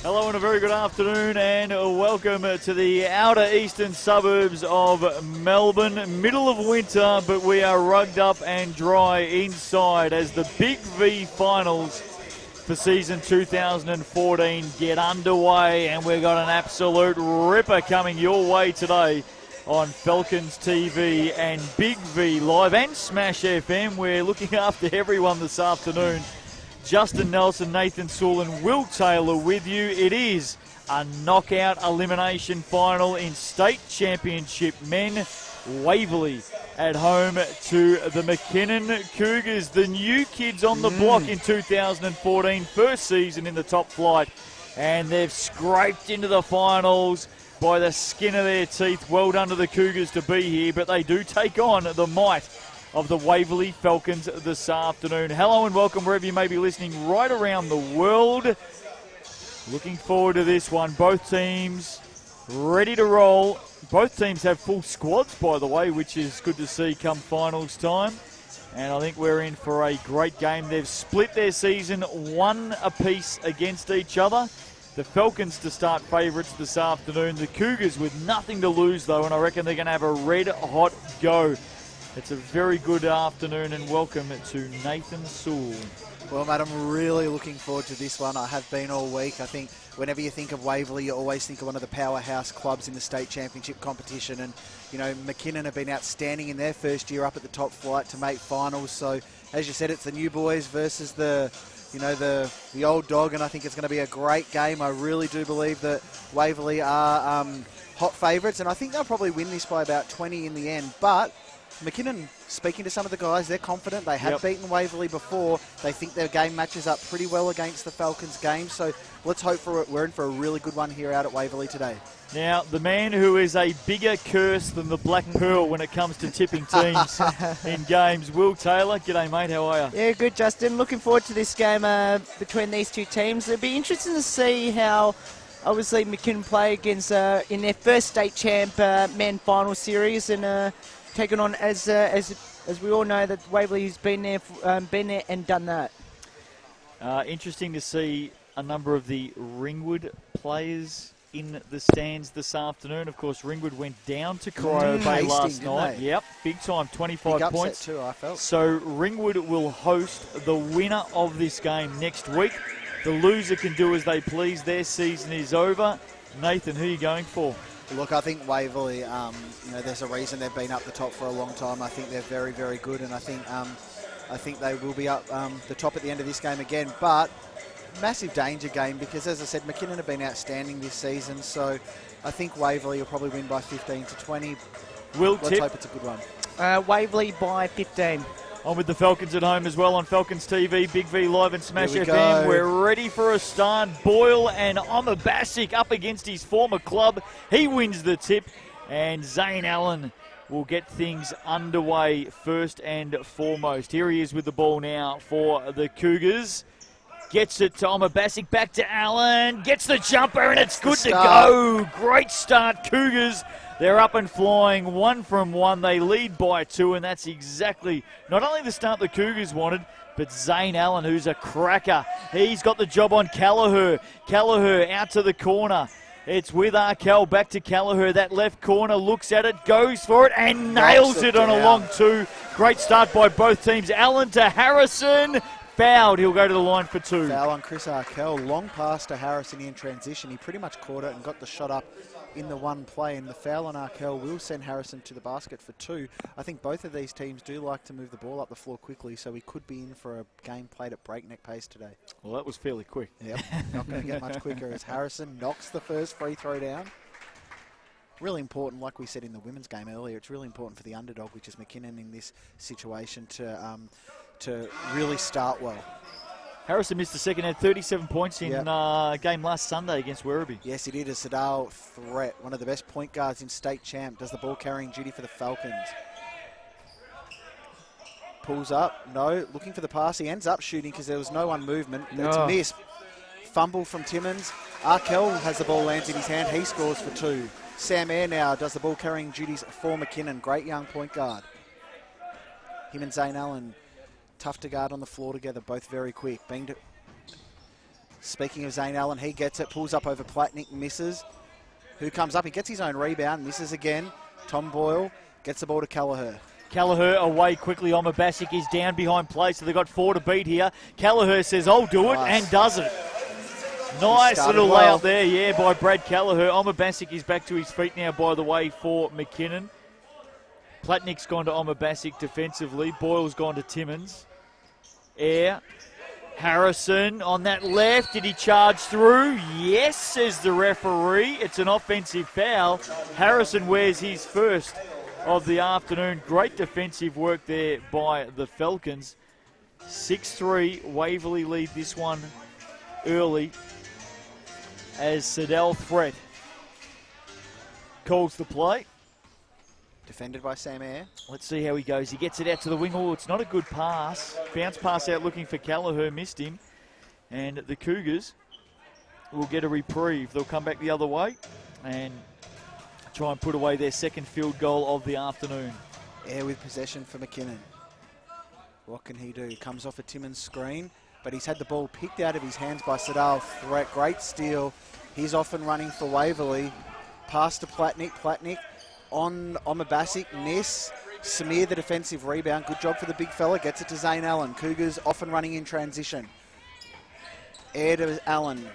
Hello and a very good afternoon and welcome to the outer eastern suburbs of Melbourne. Middle of winter, but we are rugged up and dry inside as the BigV finals for season 2014 get underway, and we've got an absolute ripper coming your way today on Falcons TV and BigV Live and Smash FM. We're looking after everyone this afternoon. Justin Nelson, Nathan Sewell and Will Taylor with you. It is a knockout elimination final in state championship men. Waverley at home to the McKinnon Cougars, the new kids on the block in 2014, first season in the top flight, and they've scraped into the finals by the skin of their teeth. Well done to the Cougars to be here, but they do take on the might of the Waverley Falcons this afternoon. Hello and welcome wherever you may be listening right around the world. Looking forward to this one. Both teams ready to roll. Both teams have full squads, by the way, which is good to see come finals time. And I think we're in for a great game. They've split their season one apiece against each other. The Falcons to start favourites this afternoon. The Cougars with nothing to lose, though, and I reckon they're going to have a red-hot go. It's a very good afternoon and welcome to Nathan Sewell. Well, mate, I'm really looking forward to this one. I have been all week. I think whenever you think of Waverley, you always think of one of the powerhouse clubs in the state championship competition. And, you know, McKinnon have been outstanding in their first year up at the top flight to make finals. So, as you said, it's the new boys versus the old dog, and I think it's going to be a great game. I really do believe that Waverley are hot favourites, and I think they'll probably win this by about 20 in the end. But McKinnon, speaking to some of the guys, they're confident. They have beaten Waverley before. They think their game matches up pretty well against the Falcons' game. So let's hope for it. We're in for a really good one here out at Waverley today. Now, the man who is a bigger curse than the Black Pearl when it comes to tipping teams in games, Will Taylor. G'day, mate. How are you? Yeah, good, Justin. Looking forward to this game between these two teams. It'll be interesting to see how, obviously, McKinnon play against in their first state champ men final series, and taken on as we all know that Waverley's been there and done that. Interesting to see a number of the Ringwood players in the stands this afternoon. Of course, Ringwood went down to Corio Bay last night. Yep, big time, 25 big points. Too, I felt. So Ringwood will host the winner of this game next week. The loser can do as they please. Their season is over. Nathan, who are you going for? Look, I think Waverley, there's a reason they've been up the top for a long time. I think they're very, very good, and I think they will be up the top at the end of this game again. But massive danger game because, as I said, McKinnon have been outstanding this season. So I think Waverley will probably win by 15 to 20. Let's hope it's a good one. Waverley by 15. On with the Falcons at home as well on Falcons TV, BigV Live and Smash FM. Go. We're ready for a start. Boyle and Omabasic up against his former club. He wins the tip, and Zane Allen will get things underway first and foremost. Here he is with the ball now for the Cougars. Gets it to Omabasic, back to Allen. Gets the jumper, and it's good to go. Great start, Cougars. They're up and flying, 1 from 1. They lead by 2, and that's exactly not only the start the Cougars wanted, but Zane Allen, who's a cracker. He's got the job on Callagher. Callagher out to the corner. It's with Arkell, back to Callagher. That left corner looks at it, goes for it, and nails it on a long 2. Great start by both teams. Allen to Harrison. Fouled. He'll go to the line for 2. Foul on Chris Arkell. Long pass to Harrison in transition. He pretty much caught it and got the shot up in the one play, and the foul on Arkell will send Harrison to the basket for 2. I think both of these teams do like to move the ball up the floor quickly, so we could be in for a game played at breakneck pace today. Well, that was fairly quick. Yep, not going to get much quicker as Harrison knocks the first free throw down. Really important, like we said in the women's game earlier, it's really important for the underdog, which is McKinnon in this situation, to really start well. Harrison missed the second, had 37 points in game last Sunday against Werribee. Yes, he did. A Sadal threat, one of the best point guards in state champ, does the ball carrying duty for the Falcons. Pulls up, no, looking for the pass. He ends up shooting because there was no one movement. It's missed. Fumble from Timmins. Arkell has the ball, lands in his hand. He scores for 2. Sam Eyre now does the ball carrying duties for McKinnon. Great young point guard. Him and Zane Allen, tough to guard on the floor together, both very quick. Speaking of Zane Allen, he gets it, pulls up over Platnick, misses. Who comes up? He gets his own rebound, misses again. Tom Boyle gets the ball to Kelleher. Kelleher away quickly. Omabasic is down behind play, so they've got 4 to beat here. Kelleher says, I'll do it, and does it. Nice little layup there, yeah, by Brad Kelleher. Omabasic is back to his feet now, by the way, for McKinnon. Platnick's gone to Omabasic defensively. Boyle's gone to Timmins. Air. Harrison on that left. Did he charge through? Yes, says the referee. It's an offensive foul. Harrison wears his first of the afternoon. Great defensive work there by the Falcons. 6-3. Waverley lead this one early as Sadell Threat calls the play. Defended by Sam Eyre. Let's see how he goes. He gets it out to the wing. Oh, it's not a good pass. Bounce pass out looking for Kelleher. Missed him. And the Cougars will get a reprieve. They'll come back the other way and try and put away their second field goal of the afternoon. Eyre with possession for McKinnon. What can he do? Comes off a Timmins screen, but he's had the ball picked out of his hands by Sadell Threat. Great steal. He's off and running for Waverley. Pass to Platnick. Platnick on Omabasic, miss. Samir, the defensive rebound. Good job for the big fella. Gets it to Zane Allen. Cougars off and running in transition. Air to Allen.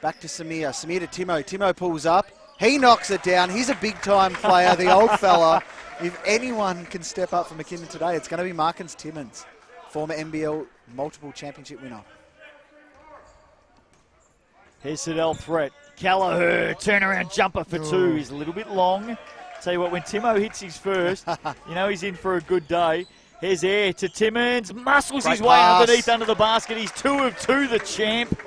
Back to Samir. Samir to Timo. Timo pulls up. He knocks it down. He's a big-time player, the old fella. If anyone can step up for McKinnon today, it's going to be Markins Timmins, former NBL multiple championship winner. Here's Sadell Threat. Kelleher, turnaround jumper for 2. He's a little bit long. Tell you what, when Timo hits his first, you know he's in for a good day. Here's Air to Timmins. Muscles his way underneath under the basket. He's 2 of 2, the champ.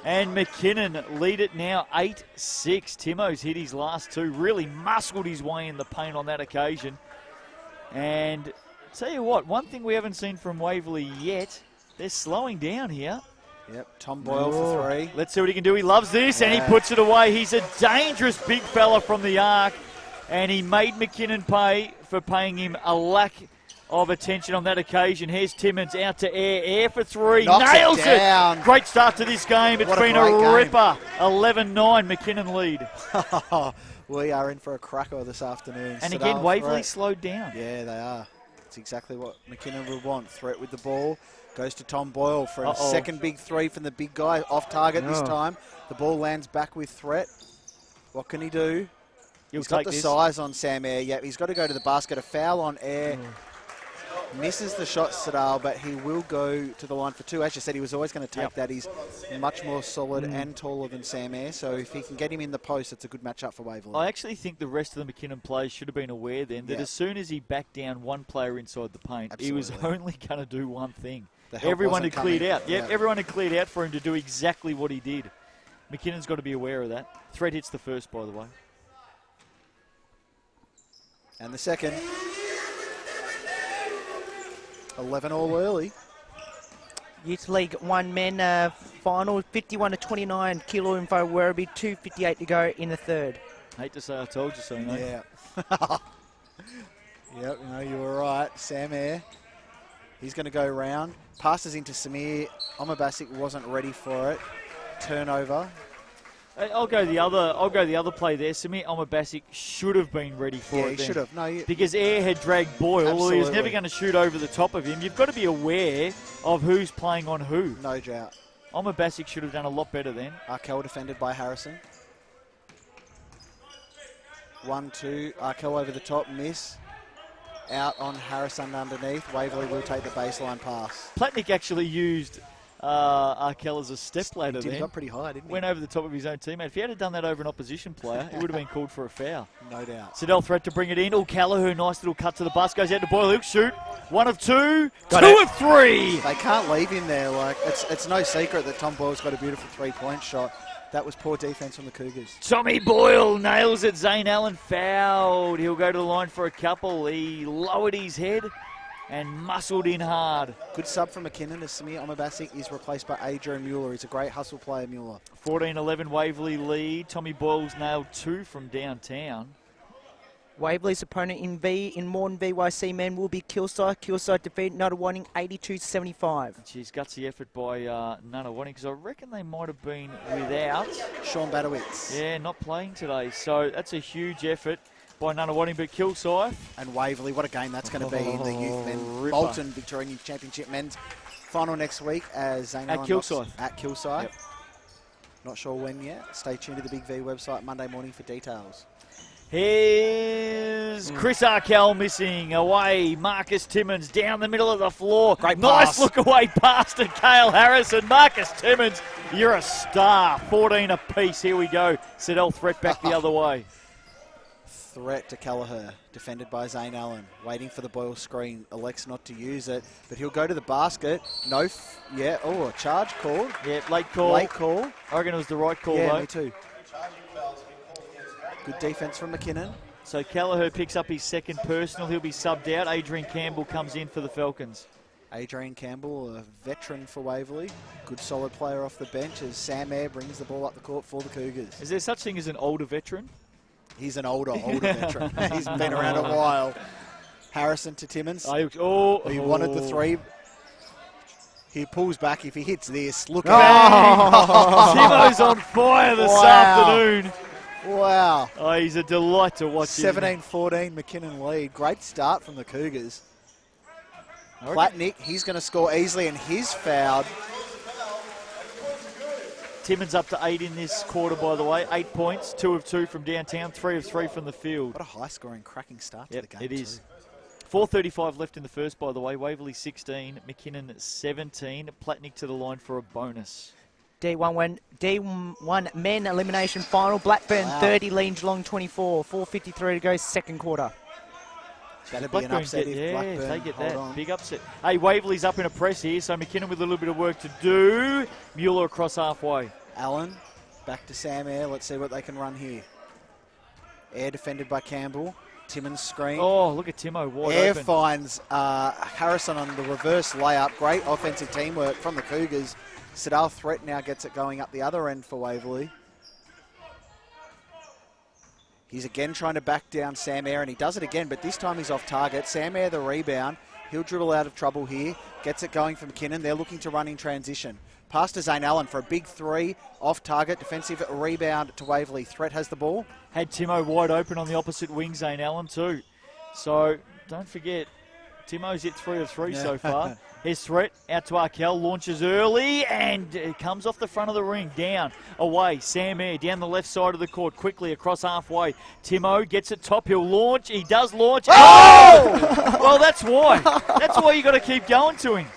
And McKinnon lead it now 8-6. Timo's hit his last 2. Really muscled his way in the paint on that occasion. And tell you what, one thing we haven't seen from Waverley yet, they're slowing down here. Yep, Tom Boyle for 3. Let's see what he can do. He loves this, and he puts it away. He's a dangerous big fella from the arc, and he made McKinnon pay for paying him a lack of attention on that occasion. Here's Timmins out to Air. Air for 3. Nails it. Great start to this game. It's been a ripper. 11-9, McKinnon lead. We are in for a cracker this afternoon. And again, Waverley slowed down. Yeah, they are. It's exactly what McKinnon would want. Threat with the ball. Goes to Tom Boyle for a second big 3 from the big guy. Off target this time. The ball lands back with Threat. What can he do? He's got the size on Sam Eyre. Yep, he's got to go to the basket. A foul on Eyre. Misses the shot, Sadell, but he will go to the line for 2. As you said, he was always going to take that. He's much more solid and taller than Sam Eyre, so if he can get him in the post, it's a good matchup for Waverley. I actually think the rest of the McKinnon players should have been aware then that as soon as he backed down one player inside the paint, he was only going to do one thing. Everyone had cleared out. Yep, everyone had cleared out for him to do exactly what he did. McKinnon's got to be aware of that. Threat hits the first, by the way. And the second. 11 all early. Youth League 1 men final, 51-29, Kilo Info Werribee, 2:58 to go in the third. Hate to say I told you so, mate. Yeah. Yep, you know, you were right. Sam Eyre. He's going to go round. Passes into Samir. Omabasic wasn't ready for it. Turnover. I'll go the other play there. Samir Omabasic should have been ready for it. Yeah, he should have. No, because Eyre had dragged Boyle. He was never going to shoot over the top of him. You've got to be aware of who's playing on who. No doubt. Omabasic should have done a lot better then. Arkell defended by Harrison. 1-2. Arkell over the top. Miss. Out on Harrison underneath. Waverley will take the baseline pass. Platnick actually used Arkell as a step ladder then. He got pretty high, didn't he? Went over the top of his own teammate. If he had done that over an opposition player, it would have been called for a foul. No doubt. Sadell Threat to bring it in. Kelleher, nice little cut to the bus. Goes out to Boyle. He'll shoot. 1 of 2. 2 of 3. They can't leave him there. Like it's no secret that Tom Boyle's got a beautiful 3-point shot. That was poor defense from the Cougars. Tommy Boyle nails it. Zane Allen fouled. He'll go to the line for a couple. He lowered his head and muscled in hard. Good sub from McKinnon as Samir Omabasic is replaced by Adrian Mueller. He's a great hustle player, Mueller. 14-11 Waverley lead. Tommy Boyle's nailed 2 from downtown. Waverley's opponent in Morton BYC men will be Kilsyth. Kilsyth defeated Nunawading 82-75. Geez, gutsy effort by Nunawading, because I reckon they might have been without Sean Badowitz. Yeah, not playing today. So that's a huge effort by Nunawading, but Kilsyth. And Waverley, what a game that's going to be in the youth men. Ripper. Bolton Victorian Championship men's final next week as Zane At Allen Kilsyth. At Kilsyth. Yep. Not sure when yet. Stay tuned to the BigV website Monday morning for details. Here's Chris Arkell missing away. Marcus Timmins down the middle of the floor. Great nice pass. look away pass to Cale Harrison. Marcus Timmins, you're a star. 14 apiece. Here we go. Siddell threat back the other way. Threat to Kelleher, defended by Zane Allen. Waiting for the Boyle screen. Elects not to use it, but he'll go to the basket. No, a charge called. Yeah, late call. Late call. I reckon it was the right call, Yeah, though. me too. Good defense from McKinnon. So Kelleher picks up his second personal. He'll be subbed out. Adrian Campbell comes in for the Falcons. Adrian Campbell, a veteran for Waverley. Good solid player off the bench as Sam Eyre brings the ball up the court for the Cougars. Is there such thing as an older veteran? He's an older veteran. He's been around a while. Harrison to Timmins. He wanted the three. He pulls back. If he hits this, look at Timo's on fire this afternoon. Wow. Oh, he's a delight to watch. 17-14 McKinnon lead. Great start from the Cougars. Platnick, he's going to score easily, and he's fouled. Timmins up to 8 in this quarter, by the way. 8 points, 2 of 2 from downtown, 3 of 3 from the field. What a high-scoring, cracking start to the game. It is. 4:35 left in the first, by the way. Waverley 16, McKinnon 17. Platnick to the line for a bonus. D1 men elimination final. Blackburn 30, Lean Geelong 24. 4:53 to go, second quarter. That'd be an upset if Blackburn they get hold that. on. Big upset. Hey, Waverley's up in a press here, so McKinnon with a little bit of work to do. Mueller across halfway. Allen, back to Sam Eyre. Let's see what they can run here. Eyre defended by Campbell. Timmins screen. Oh, look at Timo, wide Eyre open. finds Harrison on the reverse layup. Great offensive teamwork from the Cougars. Siddell threat now gets it going up the other end for Waverley. He's again trying to back down Sam Eyre, and he does it again, but this time he's off target. Sam Eyre the rebound. He'll dribble out of trouble here. Gets it going from McKinnon. They're looking to run in transition. Pass to Zane Allen for a big three. Off target. Defensive rebound to Waverley. Threat has the ball. Had Timo wide open on the opposite wing, Zane Allen too. So don't forget, Timo's hit 3 of 3 so far. His threat out to Arkell, launches early, and it comes off the front of the ring, down, away. Sam Eyre down the left side of the court, quickly across halfway. Timo gets it top, he'll launch, he does launch. Oh! Well, that's why. That's why you got to keep going to him.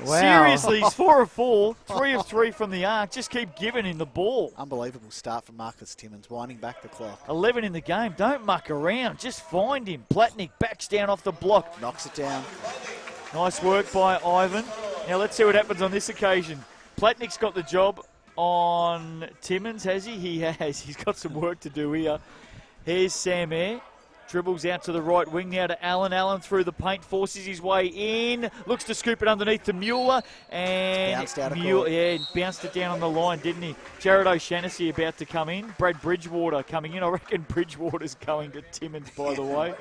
Wow. Seriously, he's 4 of 4, 3 of 3 from the arc. Just keep giving him the ball. Unbelievable start from Marcus Timmins, winding back the clock. 11 in the game. Don't muck around. Just find him. Platnick backs down off the block. Knocks it down. Nice work by Ivan. Now let's see what happens on this occasion. Platnick's got the job on Timmins, has he? He has. He's got some work to do here. Here's Sam Eyre. Dribbles out to the right wing now to Allen. Allen through the paint, forces his way in. Looks to scoop it underneath to Mueller. And bounced out of Mueller, court. yeah, bounced it down on the line, didn't he? Jared O'Shannessy about to come in. Brad Bridgewater coming in. I reckon Bridgewater's going to Timmins, by the way.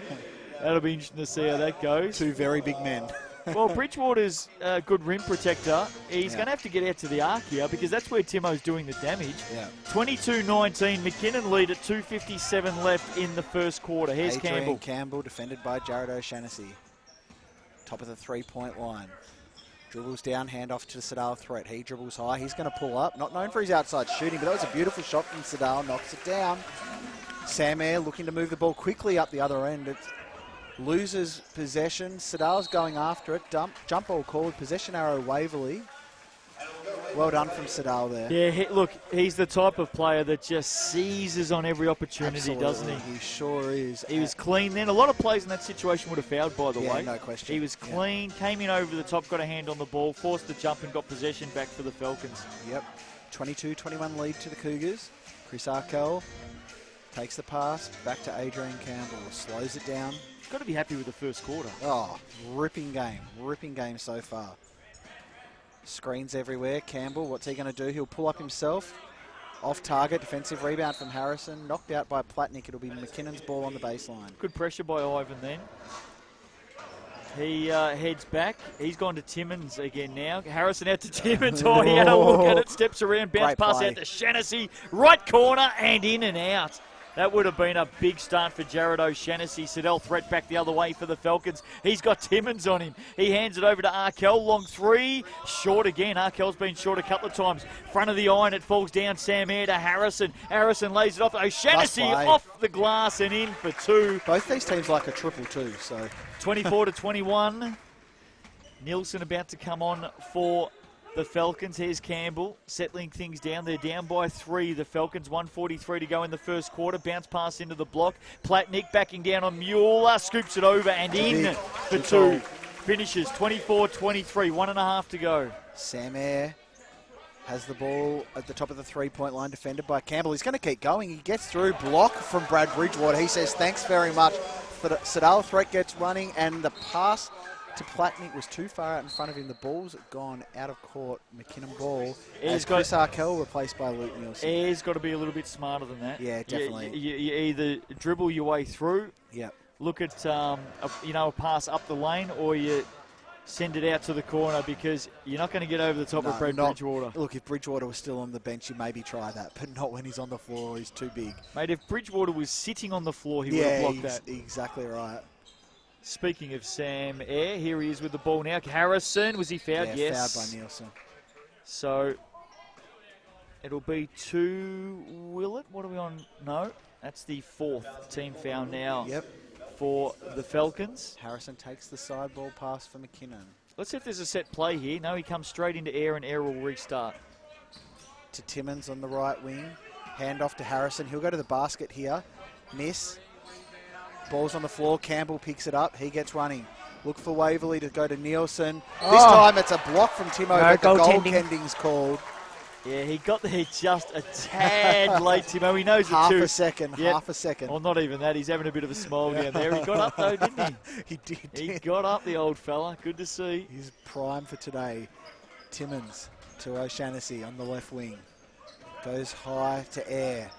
That'll be interesting to see how that goes. Two very big men. Well, Bridgewater's a good rim protector. He's going to have to get out to the arc here because that's where Timo's doing the damage. Yeah. 22-19. McKinnon lead at 2:57 left in the first quarter. Here's Adrian Campbell. defended by Jared O'Shannessy. Top of the three-point line. Dribbles down, handoff to Siddell threat. He dribbles high. He's going to pull up. Not known for his outside shooting, but that was a beautiful shot from Siddell. Knocks it down. Sam Eyre looking to move the ball quickly up the other end. It loses possession. Siddell's going after it. Jump ball called. Possession arrow Waverley. Well done from Siddell there. Yeah, look, he's the type of player that just seizes on every opportunity, Absolutely. doesn't he? He sure is. He was clean then. A lot of players in that situation would have fouled, by the Yeah, way. no question. He was clean, came in over the top, got a hand on the ball, forced the jump and got possession back for the Falcons. Yep. 22-21 lead to the Cougars. Chris Arkell takes the pass. Back to Adrian Campbell. Slows it down. Got to be happy with the first quarter. Oh, ripping game. Ripping game so far. Screens everywhere. Campbell, what's he going to do? He'll pull up himself. Off target, defensive rebound from Harrison. Knocked out by Platnick. It'll be McKinnon's ball on the baseline. Good pressure by Ivan then. He heads back. He's gone to Timmins again now. Harrison out to Timmins. Oh, he had a look at it. Steps around, bounce Great pass play. out to Shaughnessy. Right corner and in and out. That would have been a big start for Jared O'Shaughnessy. Siddell threat back the other way for the Falcons. He's got Timmins on him. He hands it over to Arkell. Long three. Short again. Arkell's been short a couple of times. Front of the iron. It falls down. Sam Air to Harrison. Harrison lays it off. O'Shaughnessy off the glass and in for two. Both these teams like a triple too, so. 24 to 21. Nielsen about to come on for the Falcons. Here's Campbell settling things down. They're down by 3. The Falcons, 1:43 to go in the first quarter. Bounce pass into the block. Platnick backing down on Mueller. Scoops it over and in for 2. Finishes 24-23. 1.5 to go. Sam Air has the ball at the top of the three-point line, defended by Campbell. He's going to keep going. He gets through. Block from Brad Bridgewater. He says, thanks very much. Siddell threat gets running, and the pass to Platnick was too far out in front of him. The ball's gone out of court. McKinnon ball. Chris Arkell replaced by Luke Nielsen. Air's got to be a little bit smarter than that. Yeah, definitely. You either dribble your way through, look at a pass up the lane, or you send it out to the corner, because you're not going to get over the top of Brad Bridgewater. Look, if Bridgewater was still on the bench, you maybe try that, but not when he's on the floor. He's too big. Mate, if Bridgewater was sitting on the floor, he would have blocked that. Exactly right. Speaking of Sam Air, here he is with the ball now. Harrison, was he fouled? Yeah, yes. fouled by Nielsen. So it'll be 2, will it? What are we on? No, that's the 4th team foul now. Yep. For the Falcons. Harrison takes the side ball pass for McKinnon. Let's see if there's a set play here. No, he comes straight into Air, and Air will restart. To Timmins on the right wing. Hand off to Harrison. He'll go to the basket here. Miss. Ball's on the floor. Campbell picks it up. He gets running. Look for Waverley to go to Nielsen. This time it's a block from Timo, but the goaltending's called. Yeah, he got there just a tad late, Timo. He knows half it too. A second. Well, not even that. He's having a bit of a smile down there. He got up though, didn't he? He did. He got up, the old fella. Good to see. He's prime for today. Timmins to O'Shaughnessy on the left wing. Goes high to Air.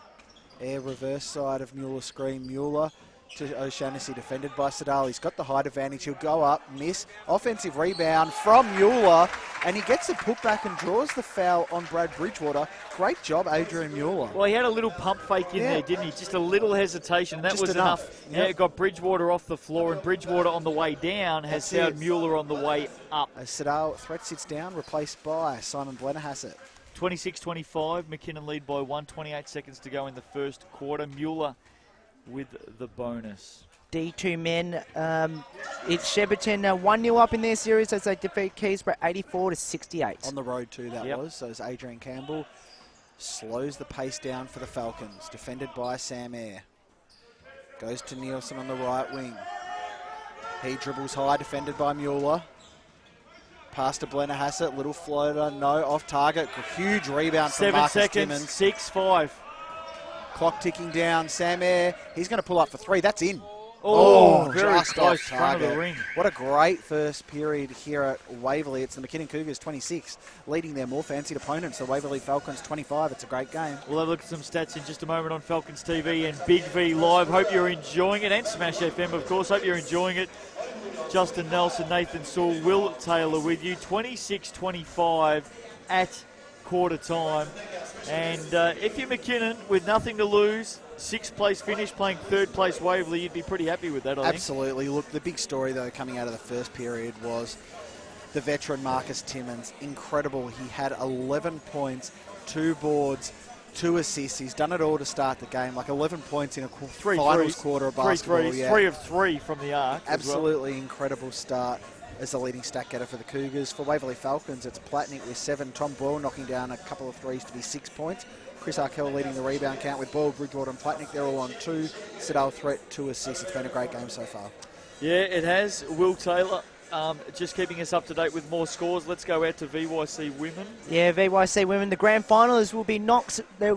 Air reverse side of Mueller screen. Mueller to O'Shaughnessy, defended by Siddell. He's got the height advantage. He'll go up, miss. Offensive rebound from Mueller, and he gets the putback and draws the foul on Brad Bridgewater. Great job, Adrian Mueller. Well, he had a little pump fake in there, didn't he? Just a little hesitation. That was enough. Yeah, it got Bridgewater off the floor, and Bridgewater on the way down has fouled Mueller on the way up. Siddell threat sits down, replaced by Simon Blennerhassett. 26-25. McKinnon lead by 1. 28 seconds to go in the first quarter. Mueller with the bonus. D2 men, it's Shepparton 1-0 up in their series as they defeat Keysborough 84-68. On the road too, that was. So as Adrian Campbell slows the pace down for the Falcons. Defended by Sam Air. Goes to Nielsen on the right wing. He dribbles high, defended by Mueller. Pass to Blennerhassett, little floater, no, off target. Huge rebound from Marcus 7 seconds, Timmins. 6-5. Clock ticking down. Sam Air, he's going to pull up for 3. That's in. Very just close, off front of the target. ring. What a great first period here at Waverley. It's the McKinnon Cougars 26, leading their more fancied opponents, the Waverley Falcons 25. It's a great game. We'll have a look at some stats in just a moment on Falcons TV and BigV Live. Hope you're enjoying it, and Smash FM, of course. Hope you're enjoying it. Justin Nelson, Nathan Sewell, Will Taylor with you. 26-25 at quarter time. And if you're McKinnon with nothing to lose, 6th place finish, playing 3rd place Waverley, you'd be pretty happy with that, I think. Absolutely. Look, the big story, though, coming out of the first period was the veteran Marcus Timmins. Incredible. He had 11 points, 2 boards, 2 assists. He's done it all to start the game, like 11 points in a finals quarter of basketball. 3 threes, 3 of 3 from the arc. Absolutely incredible start as the leading stat getter for the Cougars. For Waverley Falcons, it's Platnick with 7. Tom Boyle knocking down a couple of threes to be 6 points. Chris Arkell leading the rebound count with Boyle, Bridgewater and Platnick. They're all on 2. Siddell threat, 2 assists. It's been a great game so far. Yeah, it has. Will Taylor just keeping us up to date with more scores. Let's go out to VYC Women. Yeah, VYC Women. The grand finalists will be Knox. Their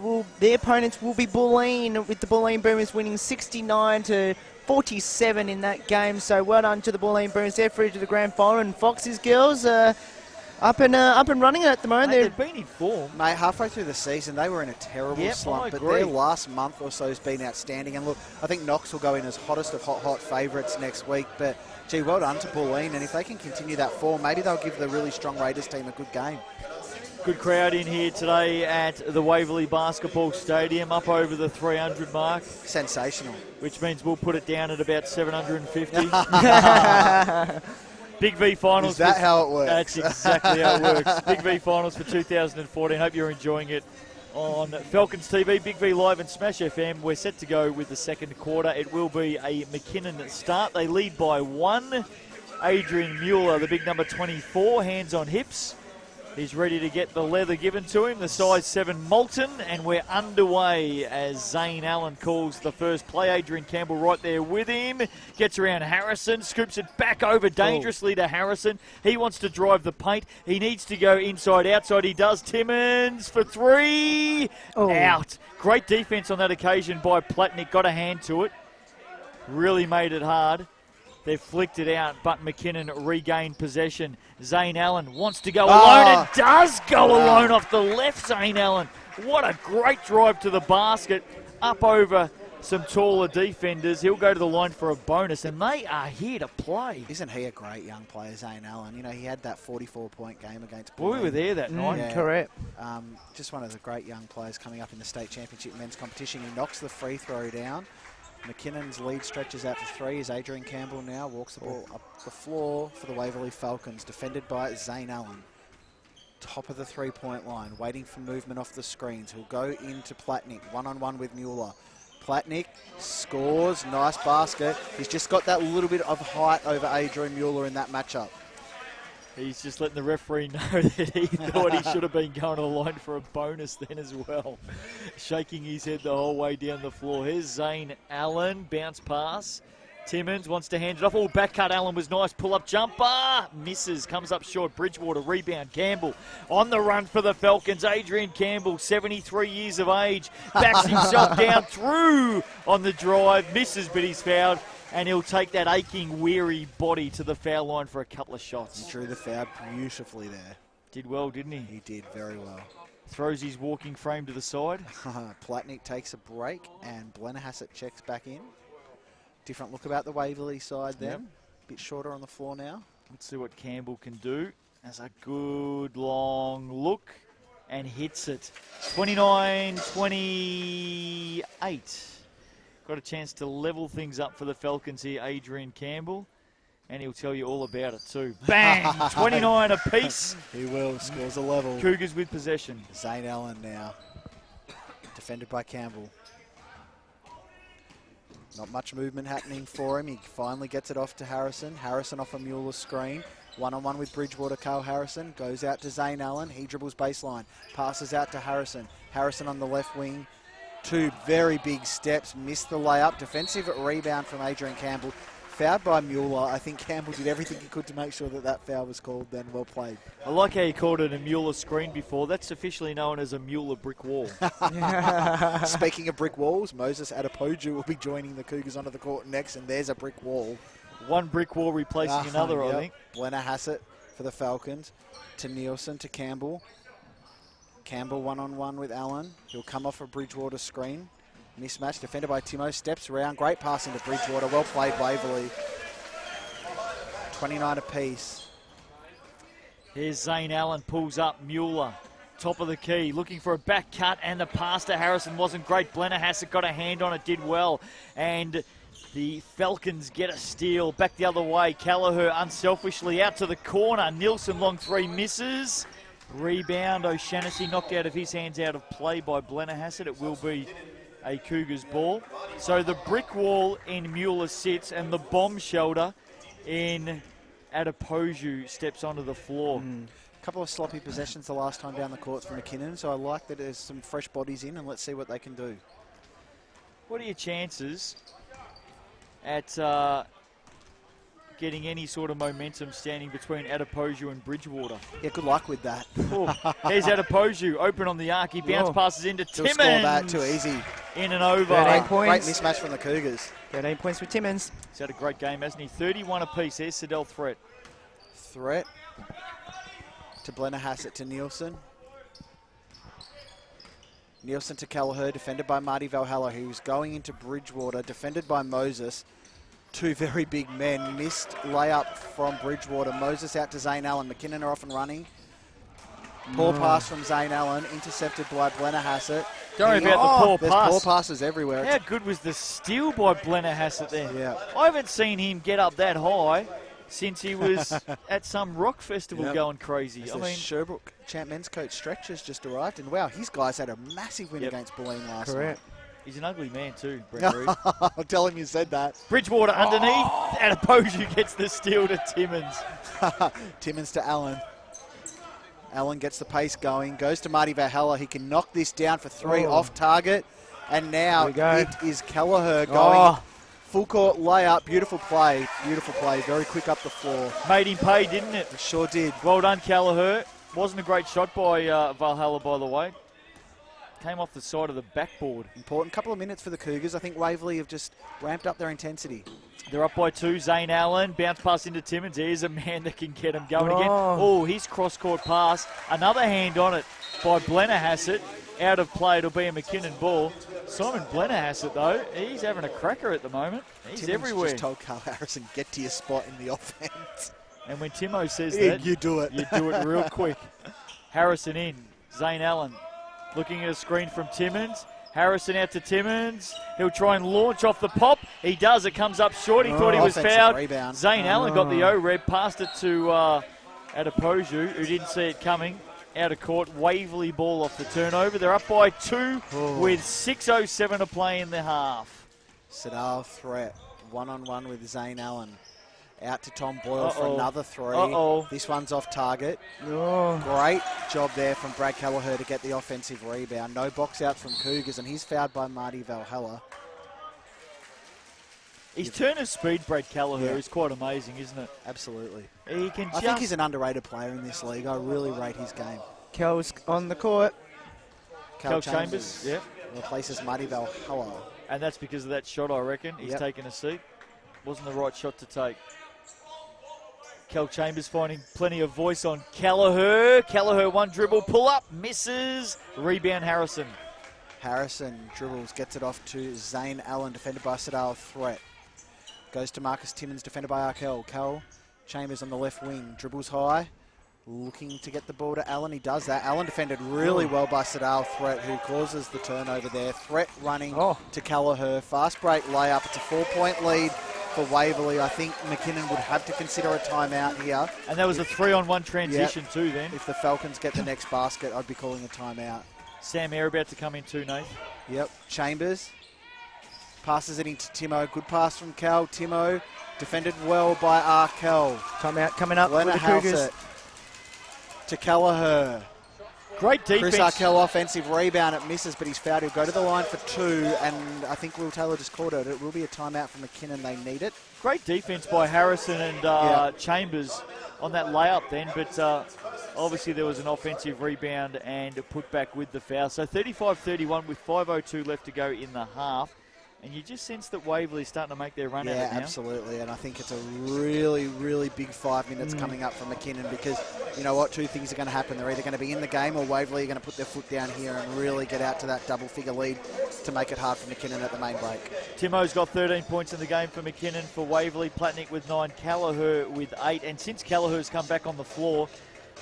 opponents will be Bulleen, with the Bulleen Boomers winning 69-47 in that game. So well done to the Bulleen Boomers. They're through to the grand final. And Fox's girls, Up and running at the moment. Mate, they've been in form. Mate, halfway through the season, they were in a terrible Yep, I slump, but agree. their last month or so has been outstanding. And look, I think Knox will go in as hottest of hot favourites next week. But, gee, well done to Pauline. And if they can continue that form, maybe they'll give the really strong Raiders team a good game. Good crowd in here today at the Waverley Basketball Stadium, up over the 300 mark. Sensational. Which means we'll put it down at about 750. Big V Finals. Is that how it works? That's exactly how it works. Big V Finals for 2014. Hope you're enjoying it on Falcons TV, Big V Live and Smash FM. We're set to go with the second quarter. It will be a McKinnon start. They lead by 1. Adrian Mueller, the big number 24, hands on hips. He's ready to get the leather given to him, the size 7 Molten, and we're underway as Zane Allen calls the first play. Adrian Campbell right there with him, gets around Harrison, scoops it back over dangerously to Harrison. He wants to drive the paint. He needs to go inside, outside. He does. Timmins for 3. Out. Great defense on that occasion by Platnick. Got a hand to it. Really made it hard. They've flicked it out, but McKinnon regained possession. Zane Allen wants to go alone and does go alone off the left, Zane Allen. What a great drive to the basket, up over some taller defenders. He'll go to the line for a bonus, and they are here to play. Isn't he a great young player, Zane Allen? You know, he had that 44-point game against Boy, we were there that night. Yeah. Correct. Just one of the great young players coming up in the state championship men's competition. He knocks the free throw down. McKinnon's lead stretches out to 3 as Adrian Campbell now walks the ball up the floor for the Waverley Falcons, defended by Zane Allen. Top of the three-point line, waiting for movement off the screens. He'll go into Platnick, one-on-one with Mueller. Platnick scores, nice basket. He's just got that little bit of height over Adrian Mueller in that matchup. He's just letting the referee know that he thought he should have been going to the line for a bonus then as well. Shaking his head the whole way down the floor. Here's Zane Allen, bounce pass. Timmins wants to hand it off. Oh, back cut Allen was nice. Pull-up jumper. Misses, comes up short. Bridgewater, rebound. Campbell on the run for the Falcons. Adrian Campbell, 73 years of age. Backs himself down through on the drive. Misses, but he's fouled. And he'll take that aching, weary body to the foul line for a couple of shots. He drew the foul beautifully there. Did well, didn't he? He did very well. Throws his walking frame to the side. Platnick takes a break and Blennerhassett checks back in. Different look about the Waverley side then. Yep. Bit shorter on the floor now. Let's see what Campbell can do. That's a good long look and hits it. 29-28. Got a chance to level things up for the Falcons here, Adrian Campbell. And he'll tell you all about it too. Bang! 29 apiece. He will, scores a level. Cougars with possession. Zane Allen now. Defended by Campbell. Not much movement happening for him. He finally gets it off to Harrison. Harrison off a Mueller screen. One-on-one with Bridgewater, Carl Harrison. Goes out to Zane Allen. He dribbles baseline. Passes out to Harrison. Harrison on the left wing. 2 very big steps. Missed the layup. Defensive rebound from Adrian Campbell. Fouled by Mueller. I think Campbell did everything he could to make sure that that foul was called then. Well played. I like how you called it a Mueller screen before. That's officially known as a Mueller brick wall. Speaking of brick walls, Moses Adepoju will be joining the Cougars onto the court next, and there's a brick wall. One brick wall replacing another, yep. I think. Blennerhassett for the Falcons. To Nielsen, to Campbell. Campbell one-on-one with Allen. He'll come off a Bridgewater screen. Mismatch, defended by Timo. Steps around. Great pass into Bridgewater. Well played, Waverley. 29 apiece. Here's Zane Allen, pulls up Mueller. Top of the key, looking for a back cut, and the pass to Harrison wasn't great. Blennerhassett got a hand on it, did well. And the Falcons get a steal. Back the other way. Callagher unselfishly out to the corner. Nielsen long 3 misses. Rebound, O'Shannessy knocked out of his hands out of play by Blennerhassett. It will be a Cougars ball. So the brick wall in Mueller sits, and the bomb shelter in Adepoju steps onto the floor. A couple of sloppy possessions the last time down the court for McKinnon, so I like that there's some fresh bodies in, and let's see what they can do. What are your chances at getting any sort of momentum standing between Adepoju and Bridgewater? Yeah, good luck with that. Here's Adepoju, open on the arc. He bounce passes into He'll Timmins. score that too easy. In and over. 13 Great points. mismatch from the Cougars. 13 points for Timmins. He's had a great game, hasn't he? 31 apiece. There's Siddell Threat. Threat to Blennerhassett to Nielsen. Nielsen to Kelleher, defended by Marty Valhalla, who's going into Bridgewater, defended by Moses. Two very big men. Missed layup from Bridgewater. Moses out to Zane Allen. McKinnon are off and running. Poor pass from Zane Allen, intercepted by Don't Blennerhassett. worry about the poor There's pass. poor passes everywhere. How good was the steal by Blennerhassett there? Yeah. I haven't seen him get up that high since he was at some rock festival going crazy. As I the mean, Sherbrooke champ men's coach Stretch has just arrived, and wow, his guys had a massive win against Bulleen last night. he's an ugly man too, Brent Reed. I'll tell him you said that. Bridgewater underneath, and Apoju gets the steal to Timmins. Timmins to Allen. Allen gets the pace going, goes to Marty Valhalla. He can knock this down for three off target. And now it is Kelleher going full court layup. Beautiful play, very quick up the floor. Made him pay, didn't it? It sure did. Well done, Kelleher. Wasn't a great shot by Valhalla, by the way. Came off the side of the backboard. Important couple of minutes for the Cougars. I think Waverley have just ramped up their intensity. They're up by 2. Zane Allen, bounce pass into Timmins. Here's a man that can get him going again. Oh, his cross-court pass. Another hand on it by Blennerhassett. Out of play, it'll be a McKinnon ball. Simon Blennerhassett, though, he's having a cracker at the moment. He's Timmins everywhere. just told Carl Harrison, get to your spot in the offense. And when Timo says Yeah, that, you do it. You do it real quick. Harrison in. Zane Allen looking at a screen from Timmins. Harrison out to Timmins. He'll try and launch off the pop. He does. It comes up short. He thought he was Offensive fouled. rebound. Zane Allen got the O-Reb, passed it to Adepoju, who didn't see it coming. Out of court. Waverley ball off the turnover. They're up by 2 with 6:07 to play in the half. Sadal threat. One-on-one with Zane Allen. Out to Tom Boyle for another three. This one's off target. Great job there from Brad Kelleher to get the offensive rebound. No box out from Cougars, and he's fouled by Marty Valhalla. His turn of speed, Brad Kelleher, is quite amazing, isn't it? Absolutely. He can I think he's an underrated player in this league. I really rate his game. Kel's on the court. Kel Chambers, yep. Replaces Marty Valhalla. And that's because of that shot, I reckon. He's taken a seat. Wasn't the right shot to take. Kel Chambers finding plenty of voice on Kelleher. Kelleher, one dribble, pull up, misses. Rebound Harrison. Harrison dribbles, gets it off to Zane Allen, defended by Sadal, threat. Goes to Marcus Timmins, defended by Arkell. Kel Chambers on the left wing, dribbles high. Looking to get the ball to Allen. He does that. Allen defended really well by Sadal, threat, who causes the turnover there. Threat running to Kelleher. Fast break layup. It's a 4-point lead for Waverley. I think McKinnon would have to consider a timeout here. And that was a 3-on-1 transition too then. If the Falcons get the next basket, I'd be calling a timeout. Sam Eyre about to come in too, Nate. Yep. Chambers passes it into Timo. Good pass from Cal. Timo defended well by Arkell. Timeout coming up for the Cougars. To Kelleher. Great defense. Chris Arkell offensive rebound. It misses, but he's fouled. He'll go to the line for 2, and I think Will Taylor just called it. It will be a timeout for McKinnon. They need it. Great defense by Harrison and Chambers on that layup then, but obviously there was an offensive rebound and a putback with the foul. So 35-31 with 5:02 left to go in the half. And you just sense that Waverley's starting to make their run at it now. Yeah, absolutely. And I think it's a really, really big 5 minutes coming up from McKinnon, because you know what? 2 things are going to happen. They're either going to be in the game, or Waverley are going to put their foot down here and really get out to that double-figure lead to make it hard for McKinnon at the main break. Timo's got 13 points in the game for McKinnon. For Waverley, Platnick with 9, Kelleher with 8. And since Kelleher's come back on the floor,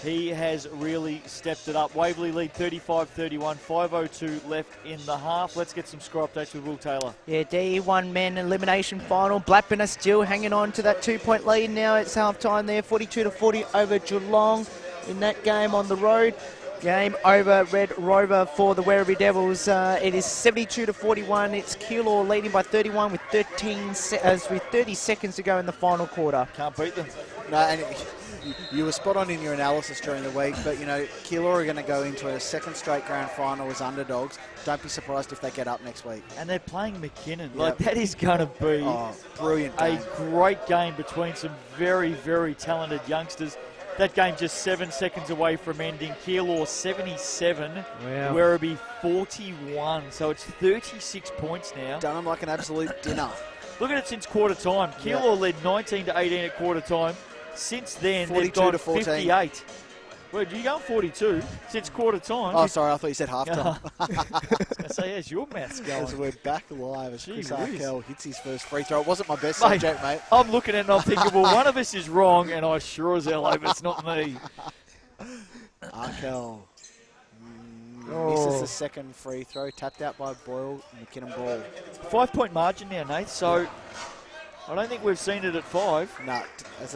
he has really stepped it up. Waverley lead 35-31, 5:02 left in the half. Let's get some score updates with Will Taylor. Yeah, D1 men elimination final. Blackburn are still hanging on to that 2-point lead now. It's half-time there, 42-40 over Geelong in that game on the road. Game over Red Rover for the Werribee Devils. It is 72-41. It's Keilor leading by 31 with 30 seconds to go in the final quarter. Can't beat them. No, and you were spot on in your analysis during the week, but, you know, Keilor are going to go into a second straight grand final as underdogs. Don't be surprised if they get up next week. And they're playing McKinnon. Like, that is going to be brilliant a game. great game between some very, very talented youngsters. That game just 7 seconds away from ending. Keilor 77, Werribee 41. So it's 36 points now. Done them like an absolute dinner. Look at it since quarter time. Keilor led 19-18 at quarter time. Since then, they've 42 gone to 14. 58. Well, you go 42 since quarter time. Oh, sorry, I thought you said half-time. I was going to say, how's your maths going? As we're back live as Gee Chris whiz. Arkell hits his first free throw. It wasn't my best Mate, subject, mate. I'm looking at it and I'm thinking, well, one of us is wrong, and I sure as hell hope it's not me. Arkell misses the second free throw, tapped out by Boyle. McKinnon ball. 5-point margin now, Nate, so I don't think we've seen it at 5. No, as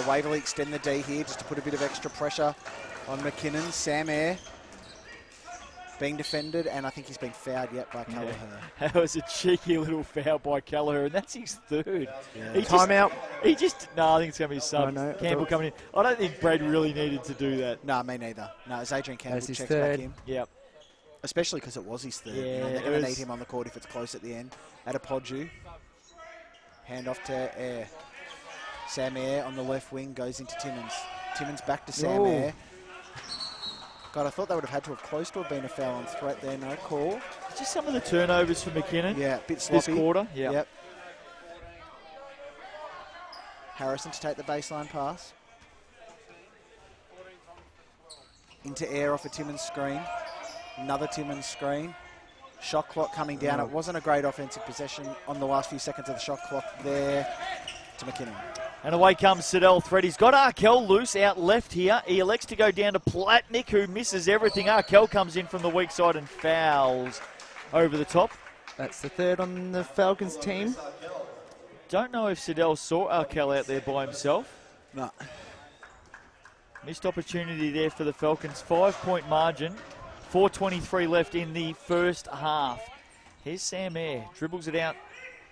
Waverley extend the D here just to put a bit of extra pressure on McKinnon. Sam Eyre being defended, and I think he's been fouled yet by Callagher. That was a cheeky little foul by Callagher, and that's his third. Yeah. Timeout. I think it's going to be his sub. Oh, no. Campbell coming in. I don't think Brad really needed to do that. No, me neither. No, it's Adrian Campbell That's his checks third. back in. Yep. Especially because it was his third. Yeah, You know, they're it going to was- need him on the court if it's close at the end. Adepoju. Hand off to Eyre. Sam Eyre on the left wing goes into Timmins. Timmins back to Sam Ooh. Eyre. God, I thought they would have had to have close to have been a foul on threat there. No call. Just some of the turnovers for McKinnon Yeah, a bit this sloppy. quarter. Yeah. Yep. Harrison to take the baseline pass. Into Eyre off a Timmins screen. Another Timmins screen. Shot clock coming down. It wasn't a great offensive possession on the last few seconds of the shot clock there to McKinnon. And away comes Siddell Thread. He's got Arkell loose out left here. He elects to go down to Platnick, who misses everything. Arkell comes in from the weak side and fouls over the top. That's the third on the Falcons team. Don't know if Siddell saw Arkell out there by himself. No. Missed opportunity there for the Falcons. 5-point margin. 4:23 left in the first half. Here's Sam Eyre. Dribbles it out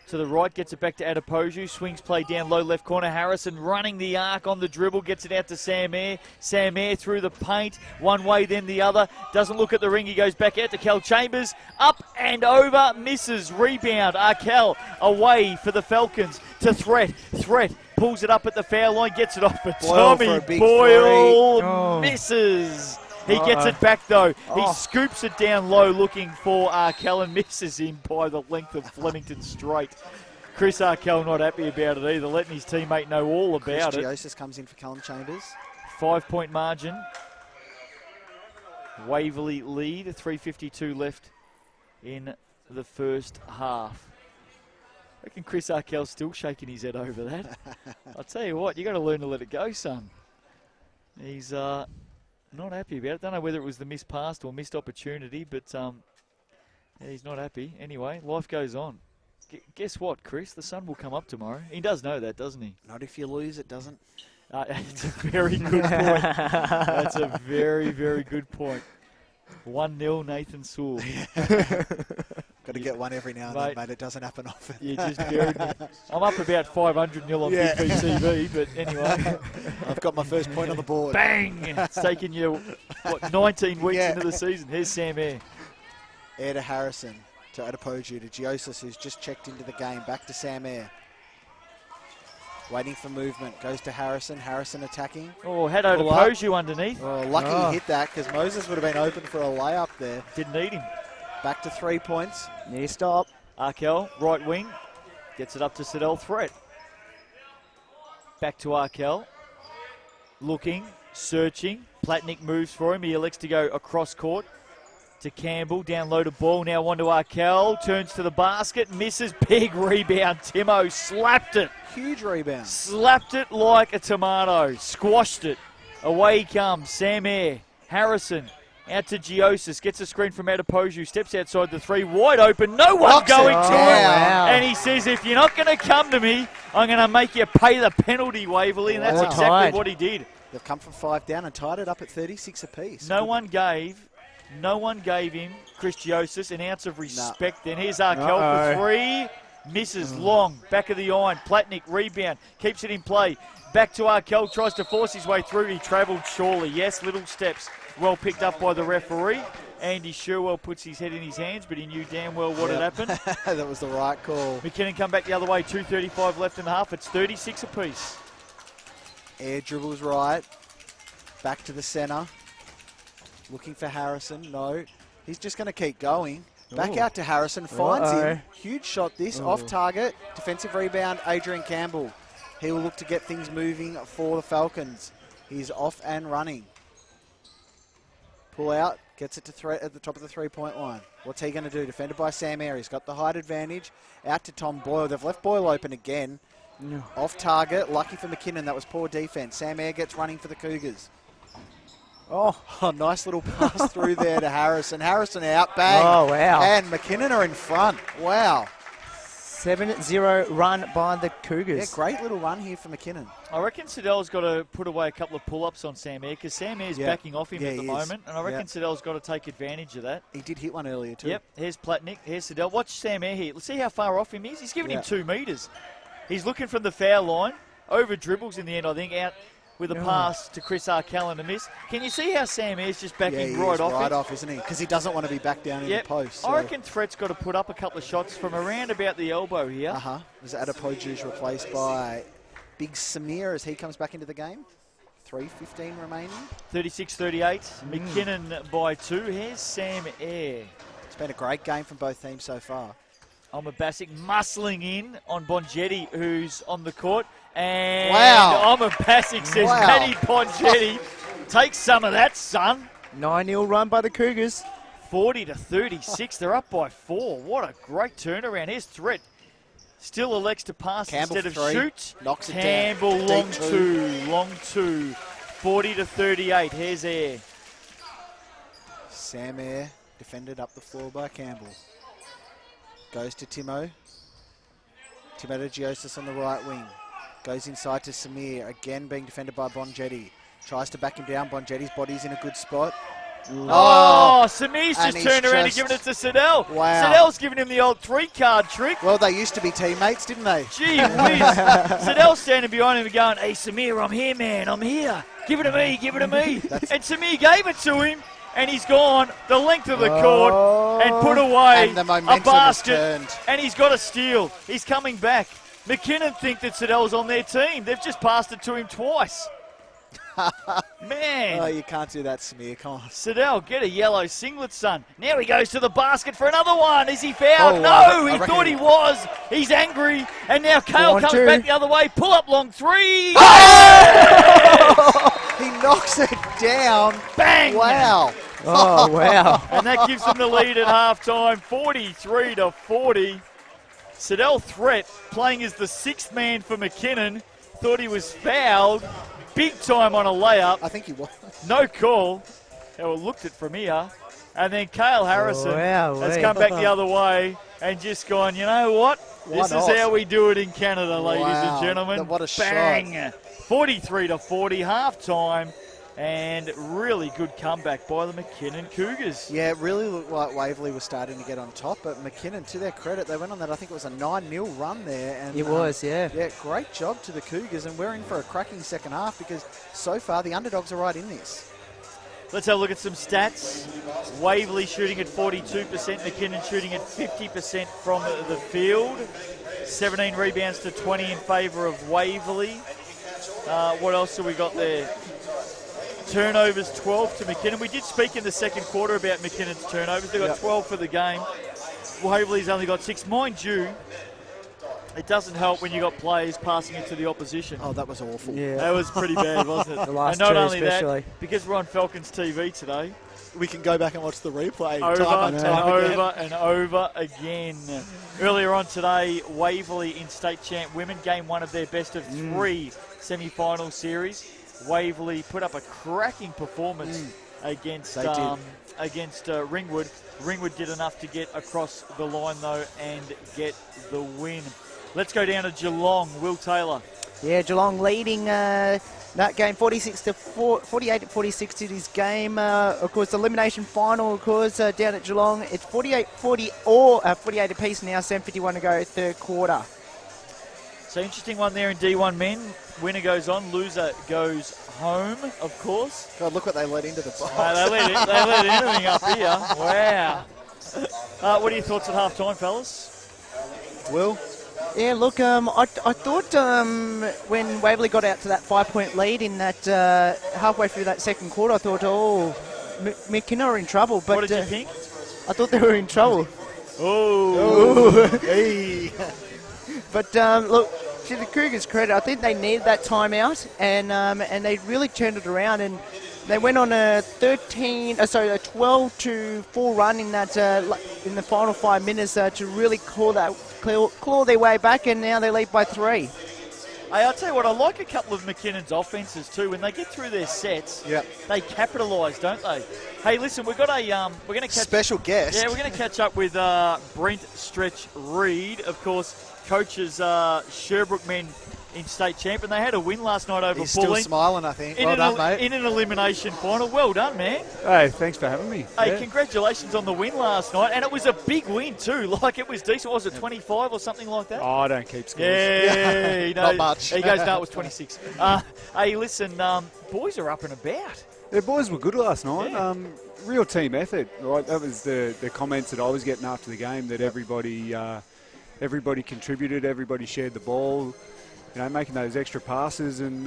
to the right, gets it back to Adepoju. Swings play down low left corner. Harrison running the arc on the dribble, gets it out to Sam Eyre. Sam Eyre through the paint, one way then the other. Doesn't look at the ring, he goes back out to Cal Chambers. Up and over, misses. Rebound, Arkell away for the Falcons to Threat. Threat pulls it up at the foul line, gets it off for Boyle Tommy for a big Boyle. three. Oh. Misses. He gets it back though. He Oh. scoops it down low looking for Arkell and misses him by the length of Flemington straight. Chris Arkell not happy about it either, letting his teammate know all about it. Giosis comes in for Callum Chambers. 5-point margin. Waverley lead, 3:52 left in the first half. I reckon Chris Arkell's still shaking his head over that. I'll tell you what, you got to learn to let it go, son. He's not happy about it. Don't know whether it was the missed pass or missed opportunity, but yeah, he's not happy. Anyway, life goes on. Guess what, Chris? The sun will come up tomorrow. He does know that, doesn't he? Not if you lose, it doesn't. It's a very good point. That's a very, very good point. 1-0 Nathan Sewell. Got to get one every now and then, mate. It doesn't happen often. You just buried me. I'm up about 500-0 on Yeah. BigV TV, but anyway. I've got my first point on the board. Bang! It's taken you, 19 weeks Yeah. into the season. Here's Sam Eyre. Eyre to Harrison, to Adepoju, to Giosis, who's just checked into the game. Back to Sam Eyre. Waiting for movement. Goes to Harrison. Harrison attacking. Oh, had to Pull up. pose you underneath. Oh, lucky he hit that because Moses would have been open for a layup there. Didn't need him. Back to 3 points. Near stop. Arkell, right wing. Gets it up to Siddell Threat. Back to Arkell. Looking, searching. Platnick moves for him. He elects to go across court to Campbell. Down low to ball. Now on to Arkell. Turns to the basket. Misses. Big rebound. Timo slapped it. Huge rebound. Slapped it like a tomato. Squashed it. Away he comes. Sam Eyre. Harrison. Out to Giosis. Gets a screen from Adepoju. Steps outside the three. Wide open. No one Knocks going it to down. him. Wow. And he says, if you're not going to come to me, I'm going to make you pay the penalty, Waverley. And that's Wow. exactly Tied. what he did. They've come from 5 down and tied it up at 36 apiece. No one gave him, Chris Giosis, an ounce of respect. Then here's Arkell for three. Misses long. Back of the iron. Platnick rebound. Keeps it in play. Back to Arkell. Tries to force his way through. He travelled surely. Yes, little steps. Well picked up by the referee. Andy Sherwell puts his head in his hands, but he knew damn well what had happened. That was the right call. McKinnon come back the other way. 2:35 left in the half. It's 36 apiece. Air dribbles right. Back to the centre. Looking for Harrison. No. He's just going to keep going. Back Ooh. out to Harrison. Finds him. Uh-oh. Huge shot this. Off target. Defensive rebound. Adrian Campbell. He will look to get things moving for the Falcons. He's off and running. Pull out, gets it to at the top of the three-point line. What's he going to do? Defended by Sam Eyre. He's got the height advantage. Out to Tom Boyle. They've left Boyle open again. No. Off target. Lucky for McKinnon. That was poor defense. Sam Eyre gets running for the Cougars. Oh, Nice little pass through there to Harrison. Harrison out. Bang. Oh, wow. And McKinnon are in front. Wow. 7-0 run by the Cougars. Yeah, great little run here for McKinnon. I reckon Siddell's got to put away a couple of pull-ups on Sam Eyre because Sam Eyre's backing off him at the moment, and I reckon Siddell's got to take advantage of that. He did hit one earlier too. Yep, here's Platnick, here's Siddell. Watch Sam Eyre here. Let's see how far off him is. He's giving him 2 metres. He's looking from the foul line, over dribbles in the end, I think, out with a pass to Chris Arkellan to miss. Can you see how Sam Eyre's just backing right off him? Right off, isn't he? Because he doesn't want to be back down in the post. So. I reckon Threat's got to put up a couple of shots from around about the elbow here. Was Adepoju's replaced by Big Samir as he comes back into the game? 3:15 remaining. 36-38. McKinnon by 2. Here's Sam Eyre. It's been a great game from both teams so far. Alma Bassick muscling in on Bongetti, who's on the court. And Alma Bassick says, Matty Bongetti, take some of that, son. 9-0 run by the Cougars. 40-36. They're up by 4. What a great turnaround. Here's Threat. Still elects to pass Campbell instead of 3. shoot. Knocks it down. Campbell long 2. Long 2. 40-38. Here's Eyre. Sam Eyre defended up the floor by Campbell. Goes to Timo. Timotogiosis on the right wing. Goes inside to Samir. Again being defended by Bongetti. Tries to back him down. Bongetti's body's in a good spot. Samir's just turned around and given it to Siddell. Wow. Siddell's giving him the old 3-card trick. Well, they used to be teammates, didn't they? Gee whiz. Siddell's standing behind him going, hey, Samir, I'm here, man. I'm here. Give it to me. Give it to me. And Samir gave it to him. And he's gone the length of the court and put away a basket. And he's got a steal. He's coming back. McKinnon think that Siddell's on their team. They've just passed it to him twice. Man. Oh, you can't do that, Samir. Come on. Siddell, get a yellow singlet, son. Now he goes to the basket for another one. Is he fouled? Oh, no, he thought he was. He's angry. And now Kale comes back the other way. Pull up long 3. Oh! He knocks it down. Bang! Wow. Oh, wow. And that gives them the lead at halftime, 43-40. Siddell Threat, playing as the 6th man for McKinnon, thought he was fouled. Big time on a layup. I think he was. No call. They were looked at from here. And then Cale Harrison has come back the other way and just gone, you know what? This is how we do it in Canada, ladies and gentlemen. What a Bang! shot. 43-40, halftime. And really good comeback by the McKinnon Cougars. Yeah, it really looked like Waverley was starting to get on top, but McKinnon, to their credit, they went on that, I think it was a 9-0 run there. And it was, Yeah, great job to the Cougars, and we're in for a cracking second half because so far the underdogs are right in this. Let's have a look at some stats. Waverley shooting at 42%, McKinnon shooting at 50% from the field. 17 rebounds to 20 in favour of Waverley. What else have we got there? Turnovers 12 to McKinnon. We did speak in the second quarter about McKinnon's turnovers. They got 12 for the game. Waverley's only got 6. Mind you, it doesn't help when you got players passing it to the opposition. Oh, that was awful. Yeah. That was pretty bad, wasn't it? The last and not two only especially. that, because we're on Falcons TV today, We can go back and watch the replay. Over again. Earlier on today, Waverley in state champ women, game 1 of their best of 3 semi-final series. Waverley put up a cracking performance against Ringwood. Ringwood did enough to get across the line, though, and get the win. Let's go down to Geelong. Will Taylor. Yeah, Geelong leading that game 48-46 to this game. Of course, elimination final, of course, down at Geelong. It's 48-40 or 48 apiece now, 7:51 to go, third quarter. So interesting one there in D1 men. Winner goes on, loser goes home, of course. God, look what they let into the box. They let anything up here. Wow. What are your thoughts at half-time, fellas? Will? Yeah, look, I thought when Waverley got out to that 5-point lead in that halfway through that second quarter, I thought, McKinnon are in trouble. But what did you think? I thought they were in trouble. Hey. But look, to the Cougars' credit, I think they needed that timeout, and they really turned it around. And They went on a 12-4 run in that in the final 5 minutes to really claw their way back, and now they lead by 3. Hey, I'll tell you what, I like a couple of McKinnon's offences too. When they get through their sets, they capitalise, don't they? Hey, listen, we've got a we're going to catch special guest. Yeah, we're going to catch up with Brent Stretch Reed, of course, coaches Sherbrooke men in state champ, and they had a win last night over He's Bulleen. still smiling, I think. Well done, mate. In an elimination final. Well done, man. Hey, thanks for having me. Hey, congratulations on the win last night, and it was a big win too. Like, it was decent. Was it 25 or something like that? Oh, I don't keep scores. Yeah, not much. He goes, no, it was 26. Hey, listen, boys are up and about. The boys were good last night. Yeah. Real team effort. Right? That was the comments that I was getting after the game, that everybody contributed, everybody shared the ball, making those extra passes, and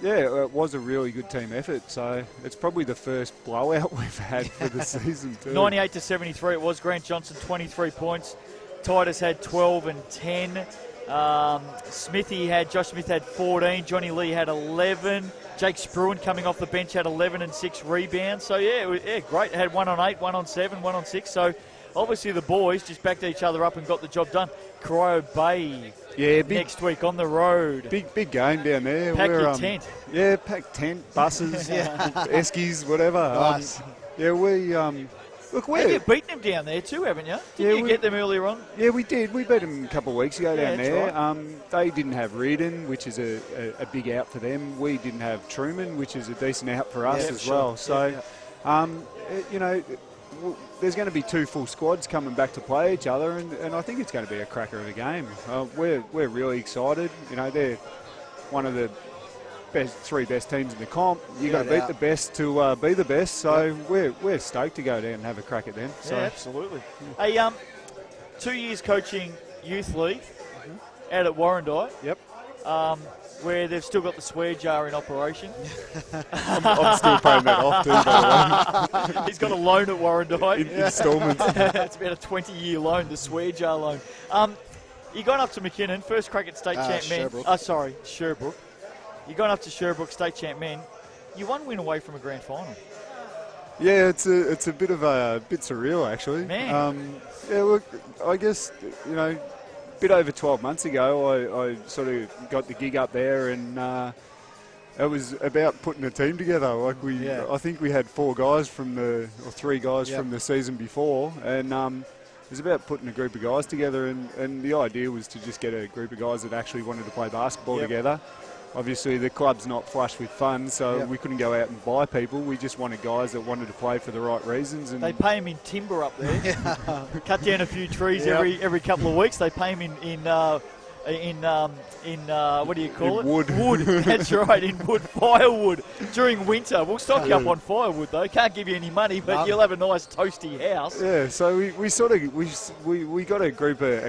it was a really good team effort. So it's probably the first blowout we've had for the season too. 98-73 it was. Grant Johnson 23 points. Titus had 12 and 10. Josh Smith had 14. Johnny Lee had 11. Jake Spruan coming off the bench had 11 and 6 rebounds. So great. Had 1 on 8, 1 on 7, 1 on 6. So obviously the boys just backed each other up and got the job done. Corio Bay next week on the road. Big game down there. Pack your tent. Yeah, pack tent, buses, eskies, whatever. Nice. Look, You've beaten them down there too, haven't you? Didn't you get them earlier on? Yeah, we did. We beat them a couple of weeks ago down there. Right. They didn't have Reardon, which is a big out for them. We didn't have Truman, which is a decent out for us as well. So, there's going to be 2 full squads coming back to play each other, and I think it's going to be a cracker of a game. We're really excited. They're one of the 3 best teams in the comp. You got to beat the best to be the best. So we're stoked to go down and have a crack at them. So. Yeah, absolutely. Hey, 2 years coaching youth league out at Warrandyte. Yep. Where they've still got the swear jar in operation. I'm still paying that off too, by the way. He's got a loan at Warrandyte. In instalments. It's about a 20-year loan, the swear jar loan. You're going up to McKinnon, first crack at state champ men. Sherbrooke. You're going up to Sherbrooke, state champ men. You're 1 win away from a grand final. Yeah, it's a bit surreal actually. Man. Look, I guess a bit over 12 months ago, I sort of got the gig up there, and it was about putting a team together. I think we had 3 guys from the season before, and it was about putting a group of guys together, and the idea was to just get a group of guys that actually wanted to play basketball together. Obviously, the club's not flush with funds, so we couldn't go out and buy people. We just wanted guys that wanted to play for the right reasons. And they pay them in timber up there. Cut down a few trees every couple of weeks. They pay them in what do you call it? Wood. Wood. That's right, in wood, firewood during winter. We'll stock you up on firewood though. Can't give you any money, but you'll have a nice toasty house. Yeah. So we got a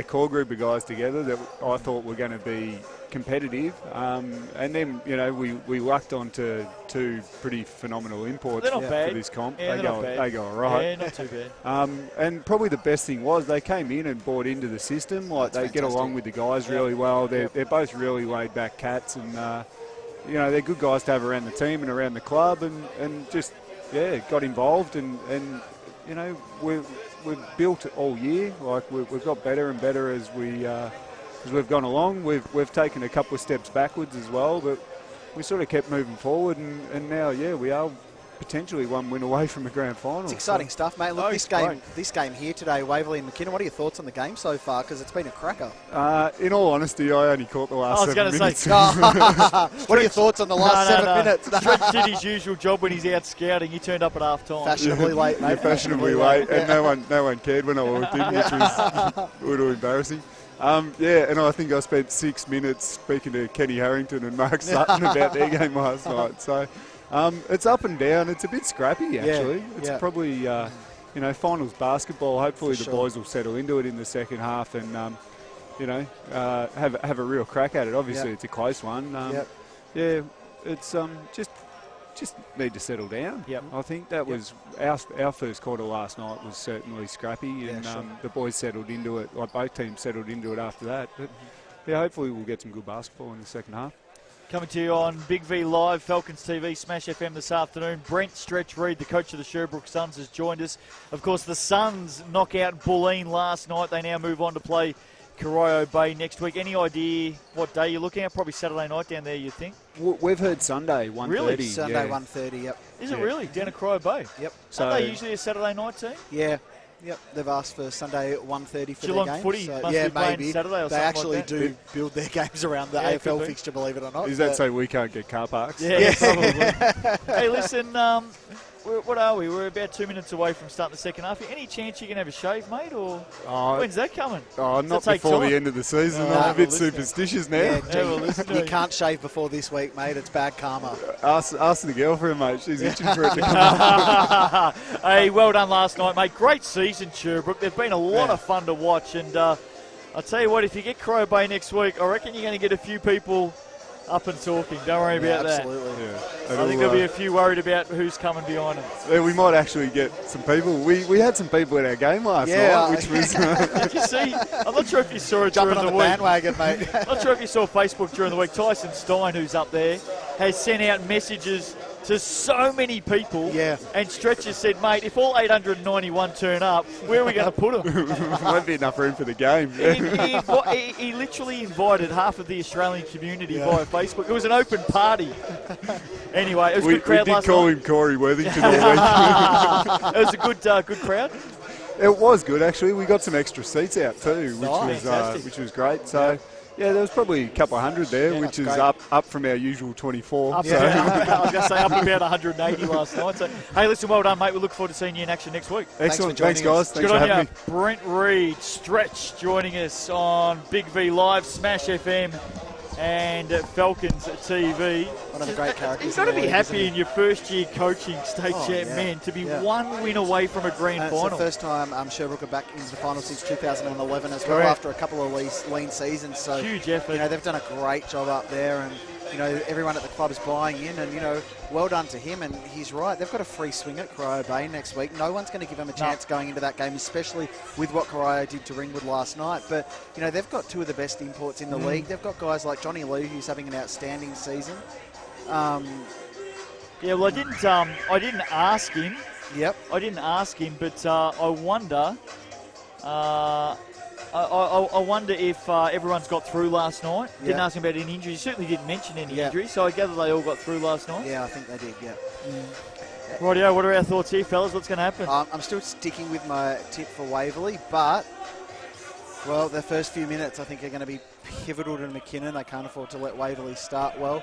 core group of guys together that I thought were going to be competitive, and then we lucked onto 2 pretty phenomenal imports for this comp. Yeah, they go all right. Yeah, not too bad. And probably the best thing was they came in and bought into the system. They get along with the guys really well. They're both really laid back cats, and they're good guys to have around the team and around the club, and just got involved, and we've built all year. We've got better and better as we've gone along. We've taken a couple of steps backwards as well, but we sort of kept moving forward, and now we are potentially 1 win away from a grand final. It's exciting stuff, mate. Look, this game here today, Waverley and McKinnon, what are your thoughts on the game so far? Because it's been a cracker. In all honesty, I only caught the last 7 minutes. What are your thoughts on the last 7 minutes? Stretch did his usual job when he's out scouting. He turned up at half time. Fashionably late, mate. Fashionably late, and no one cared when I walked in, which was a little embarrassing. And I think I spent 6 minutes speaking to Kenny Harrington and Mark Sutton about their game last night. So it's up and down. It's a bit scrappy, actually. It's probably, finals basketball. Hopefully the boys will settle into it in the second half and, have a real crack at it. Obviously, it's a close one. It's just need to settle down. I think that was our first quarter last night was certainly scrappy, and the boys settled into it. Both teams settled into it after that. But hopefully we'll get some good basketball in the second half. Coming to you on Big V Live, Falcons TV, Smash FM this afternoon. Brent Stretch Reed, the coach of the Sherbrooke Suns, has joined us. Of course, the Suns knock out Bulleen last night. They now move on to play Corio Bay next week. Any idea what day you're looking at? Probably Saturday night down there, you think? We've heard Sunday, 1:30. Really? Sunday, 1:30, yep. Is it really? Down at Corio Bay? Yep. So, aren't they usually a Saturday night team? Yeah. Yep, they've asked for Sunday at 1:30 for Geelong their game. footy So, must yeah, be playing maybe. Saturday or they something actually like that. do build their games around the Yeah, it AFL could be. fixture, believe it or not. Is that so we can't get car parks? Yeah, probably. Hey, listen, what are we? We're about 2 minutes away from starting the second half. Any chance you can have a shave, mate, or when's that coming? Oh, Does not that take before time? the end of the season. Oh, I'm a bit well, listen. superstitious now. Yeah, Yeah, well, listen, you can't shave before this week, mate. It's bad karma. Ask the girlfriend, mate. She's itching for it to come up. Hey, well done last night, mate. Great season, Sherbrooke. They've been a lot of fun to watch, and I'll tell you what, if you get Corio Bay next week, I reckon you're going to get a few people up and talking. Don't worry about that. Absolutely. Yeah. I think there'll be a few worried about who's coming behind them. Yeah, we might actually get some people. We had some people at our game last night, which was... Did you see? I'm not sure if you saw it Jumping during on the the week. bandwagon, mate. I'm not sure if you saw Facebook during the week. Tyson Stein, who's up there, has sent out messages to so many people. Yeah. And Stretch has said, mate, if all 891 turn up, where are we going to put them? won't be enough room for the game. He literally invited half of the Australian community via Facebook. It was an open party. Anyway, it was a we good crowd did last call night. him Corey Worthington all week. It was a good crowd. It was good, actually. We got some extra seats out too, Fantastic. which was great. So, yeah, there was probably a couple of hundred there, Yeah, which is that's great. up from our usual 24. Up So. I was going to say up about 180 last night. So, hey, listen, well done, mate. We look forward to seeing you in action next week. Excellent. for Thanks, joining guys. us. Thanks Good for on having you. me. Brent Reed, Stretch, joining us on Big V Live, Smash FM, and Falcons TV. One of the great characters. You've got to in the be league, happy isn't in your first year coaching state Oh, champ yeah. men to be Yeah. one win away from a grand It's the final. first time Sherbrooke are back into the final since 2011 as well, Correct. after a couple of lean seasons. So Huge effort. You know, they've done a great job up there, and you know, everyone at the club is buying in, and you know, well done to him. And he's right; they've got a free swing at Corio Bay next week. No one's going to give them a chance going into that game, especially with what Corio did to Ringwood last night. But you know, they've got two of the best imports in the league. They've got guys like Johnny Lee, who's having an outstanding season. Yeah, well, I didn't ask him. Yep. I didn't ask him, but I wonder. I wonder if everyone's got through last night. Didn't Yeah. ask him about any injuries. He certainly didn't mention any Yeah. injuries, so I gather they all got through last night. Yeah, I think they did. Yeah. Rightio, what are our thoughts here, fellas? What's going to happen? I'm still sticking with my tip for Waverley, but, well, the first few minutes I think are going to be pivotal to McKinnon. They can't afford to let Waverley start well.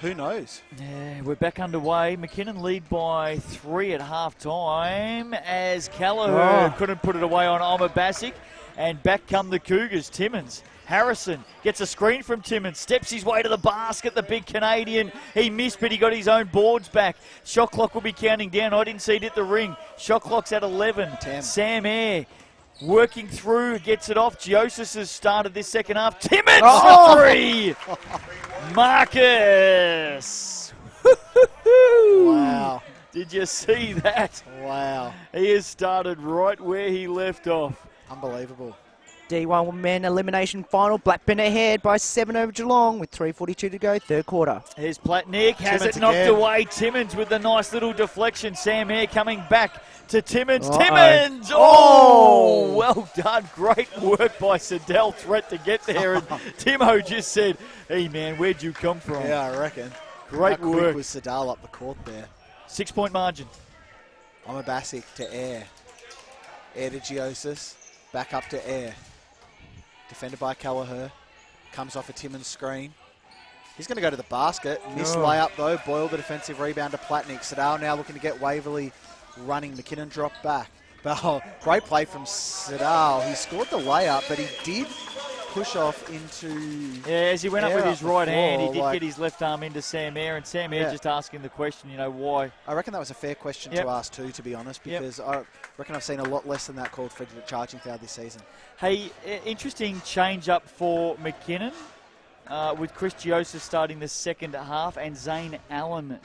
Who knows? Yeah, we're back underway. McKinnon lead by 3 at half-time as Callagher couldn't put it away on Omar Bassick. And back come the Cougars. Timmins. Harrison gets a screen from Timmins, steps his way to the basket, the big Canadian. He missed, but he got his own boards back. Shot clock will be counting down. I didn't see it hit the ring. Shot clock's at 11. 10. Sam Eyre working through, gets it off. Geosis has started this second half. Timmins, three! Marcus! Wow. Did you see that? Wow. He has started right where he left off. Unbelievable. D1 men elimination final. Blackburn ahead by 7 over Geelong with 3:42 to go, third quarter. Here's Platnick, has Timmins it knocked again. away. Timmins with the nice little deflection. Sam Eyre coming back to Timmins. Uh-oh. Timmins! Oh, well done. Great work by Siddell. Threat to get there. And Timo just said, hey, man, where'd you come from? Yeah, I reckon. Great How work. quick was Sadal up the court there? 6-point margin. Omar Bassick to Air. Air to Geosis. Back up to Air. Defended by Callagher. Comes off a Timmins screen. He's going to go to the basket. Missed layup though. Boyle the defensive rebound to Platnick. Sadal now looking to get Waverley running. McKinnon dropped back. But great play from Sadal. He scored the layup, but he did push off into... Yeah, as he went up Eyre with his up the right hand, he floor, did like- get his left arm into Sam Eyre, and Sam Eyre Yeah. just asking the question, why. I reckon that was a fair question Yep. to ask too, to be honest, Yep. because I reckon I've seen a lot less than that called for the charging foul this season. Hey, interesting change up for McKinnon with Chris Geosis starting the second half and Zane Allen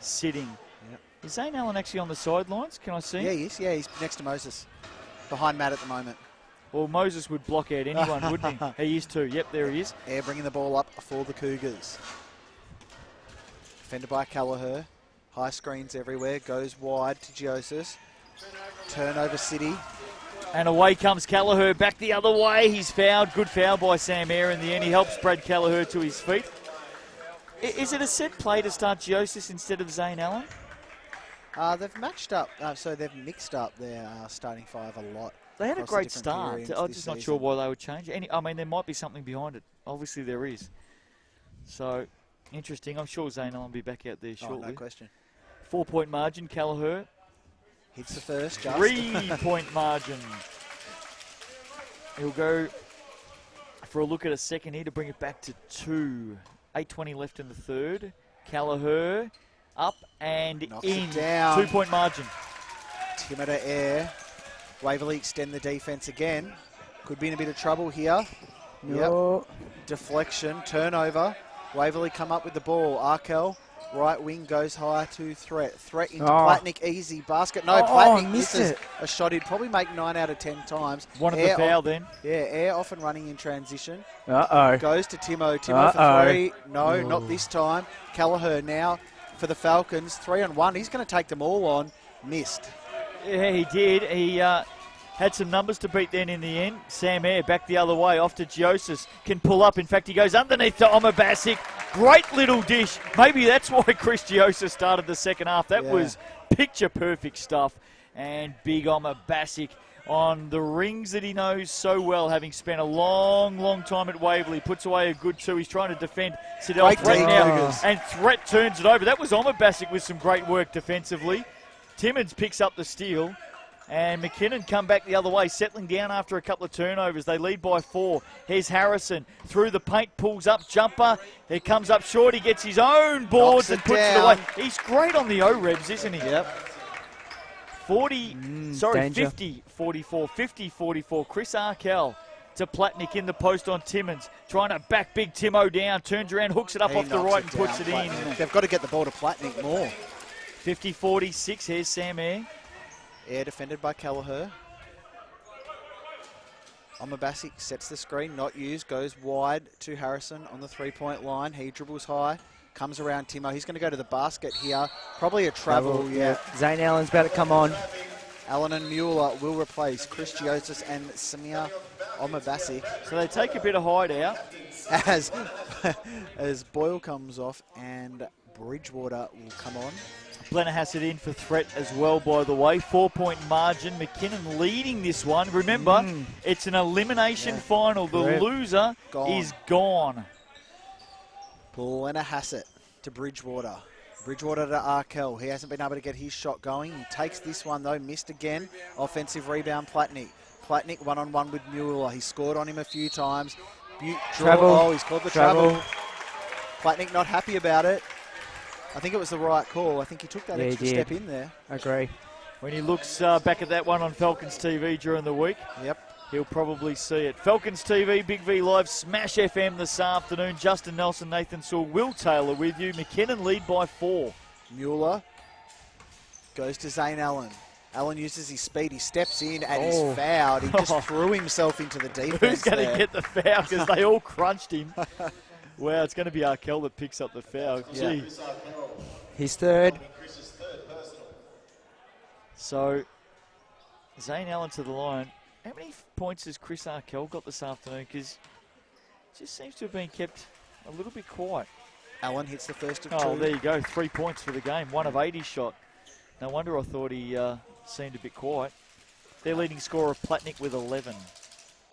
sitting. Yep. Is Zane Allen actually on the sidelines? Can I see? Yeah, he is. Yeah, he's next to Moses. Behind Matt at the moment. Well, Moses would block out anyone, wouldn't he? He is too. Yep, there he is. Air bringing the ball up for the Cougars. Defended by Kelleher. High screens everywhere. Goes wide to Giosis. Turnover City. And away comes Kelleher back the other way. He's fouled. Good foul by Sam Eyre in the end. He helps Brad Kelleher to his feet. Is it a set play to start Giosis instead of Zane Allen? They've matched up, so they've mixed up their starting five a lot. They had a across great the different start. periods I'm this just not season. sure why they would change it. I mean, there might be something behind it. Obviously, there is. So, interesting. I'm sure Zane Allen will be back out there Oh, shortly. no question. 4-point margin, Kelleher. Hits the first, just. 3-point margin. He'll go for a look at a second here to bring it back to 2. 8:20 left in the third. Kelleher up and Knocks in. it down. 2-point margin. Timmer to Air. Waverley extend the defence again. Could be in a bit of trouble here. No. Yep. Deflection, turnover. Waverley come up with the ball. Arkel, right wing, goes high to Threat. Threat into Platnick, easy basket. No, Platnick missed misses it. a shot. He'd probably make 9 out of 10 times. Wanted Air the foul then. Yeah, Air often running in transition. Uh-oh. Goes to Timo. Timo for 3. No, not this time. Kelleher now for the Falcons. 3-on-1. He's going to take them all on. Missed. Yeah, he did. He had some numbers to beat then in the end. Sam Eyre back the other way, off to Giosis. Can pull up. In fact, he goes underneath to Omabasic. Great little dish. Maybe that's why Chris Giosis started the second half. That was picture-perfect stuff. And big Omabasic on the rings that he knows so well, having spent a long, long time at Waverley. Puts away a good 2. He's trying to defend Siddell Great Threat now. Cougars. And Threat turns it over. That was Omabasic with some great work defensively. Timmins picks up the steal, and McKinnon come back the other way, settling down after a couple of turnovers. They lead by 4. Here's Harrison through the paint, pulls up, jumper. He comes up short. He gets his own boards and puts it away. He's great on the O-Rebs, isn't he? Yep. 50-44. 50-44. Chris Arkell to Platnick in the post on Timmins. Trying to back big Timo down. Turns around, hooks it up He off the knocks right and puts down, it in. Platnick. They've got to get the ball to Platnick more. 50-46. Here's Sam Eyre. Air defended by Kelleher. Omabasic sets the screen, not used, goes wide to Harrison on the 3-point line. He dribbles high, comes around Timo. He's going to go to the basket here. Probably a travel, yeah. Zane Allen's about to come on. Allen and Mueller will replace Chris Giosis and Samir Omabasic So they take a bit of hide out. as Boyle comes off and Bridgewater will come on. Blenner has it in for Threat as well, by the way. 4-point margin. McKinnon leading this one. Remember, it's an elimination final. The loser is gone. Blenner has it to Bridgewater. Bridgewater to Arkell. He hasn't been able to get his shot going. He takes this one, though. Missed again. Offensive rebound, Platnick. Platnick one-on-one with Mueller. He scored on him a few times. Travel. Oh, he's called the travel. Platnick not happy about it. I think it was the right call. I think he took that extra step in there. Agree. When he looks back at that one on Falcons TV during the week, he'll probably see it. Falcons TV, Big V Live, Smash FM this afternoon. Justin Nelson, Nathan Saul, Will Taylor with you. McKinnon lead by 4. Mueller goes to Zane Allen. Allen uses his speed. He steps in and he's fouled. He just threw himself into the defense. Who's going to get the foul? Because they all crunched him. Wow, it's going to be Arkell that picks up the foul. Gee. His third. So, Zane Allen to the line. How many points has Chris Arkell got this afternoon? Because it just seems to have been kept a little bit quiet. Allen hits the first of 2. Oh, there you go. 3 points for the game. 1 of 8 he shot. No wonder I thought he seemed a bit quiet. Their leading scorer, Platnick, with 11.